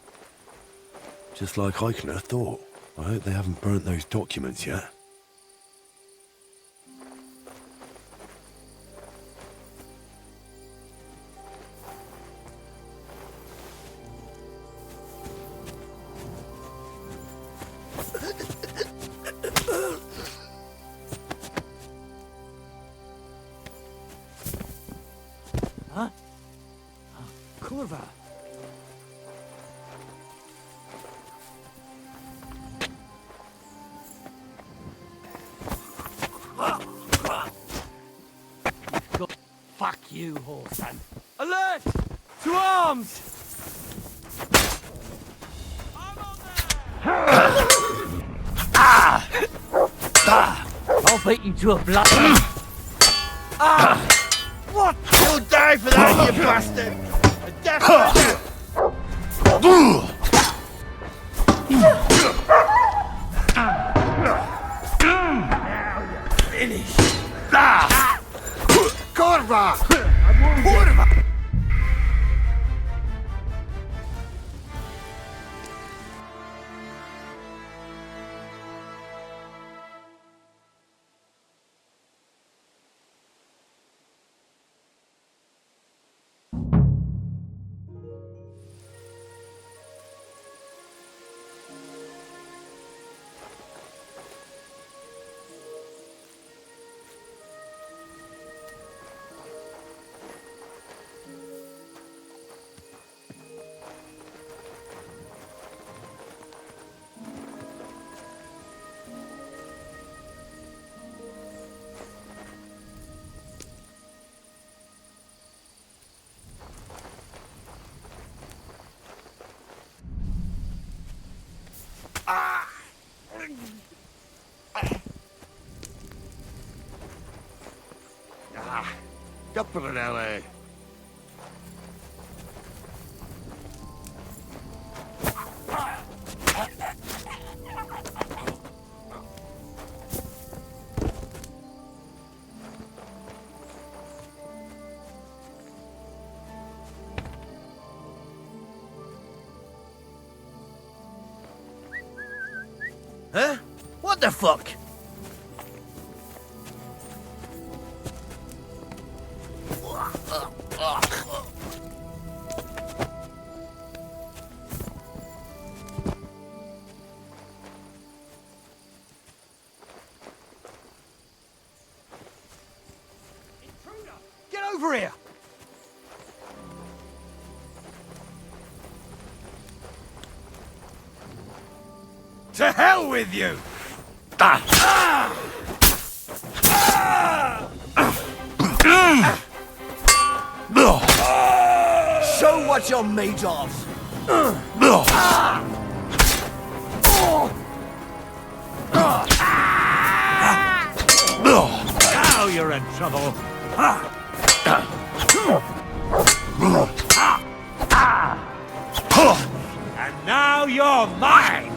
Just like Eichner thought. I hope they haven't burnt those documents yet. Huh? Kurva. Fuck you, Horsan. Alert! To arms! beat you to a blood. What? You'll die for that, you bastard! A death Finish. Kurwa! Kurwa! Couple in LA. Huh? What the fuck? Get over here! To hell with you! Show what you're made of! Now you're in trouble. And now you're mine.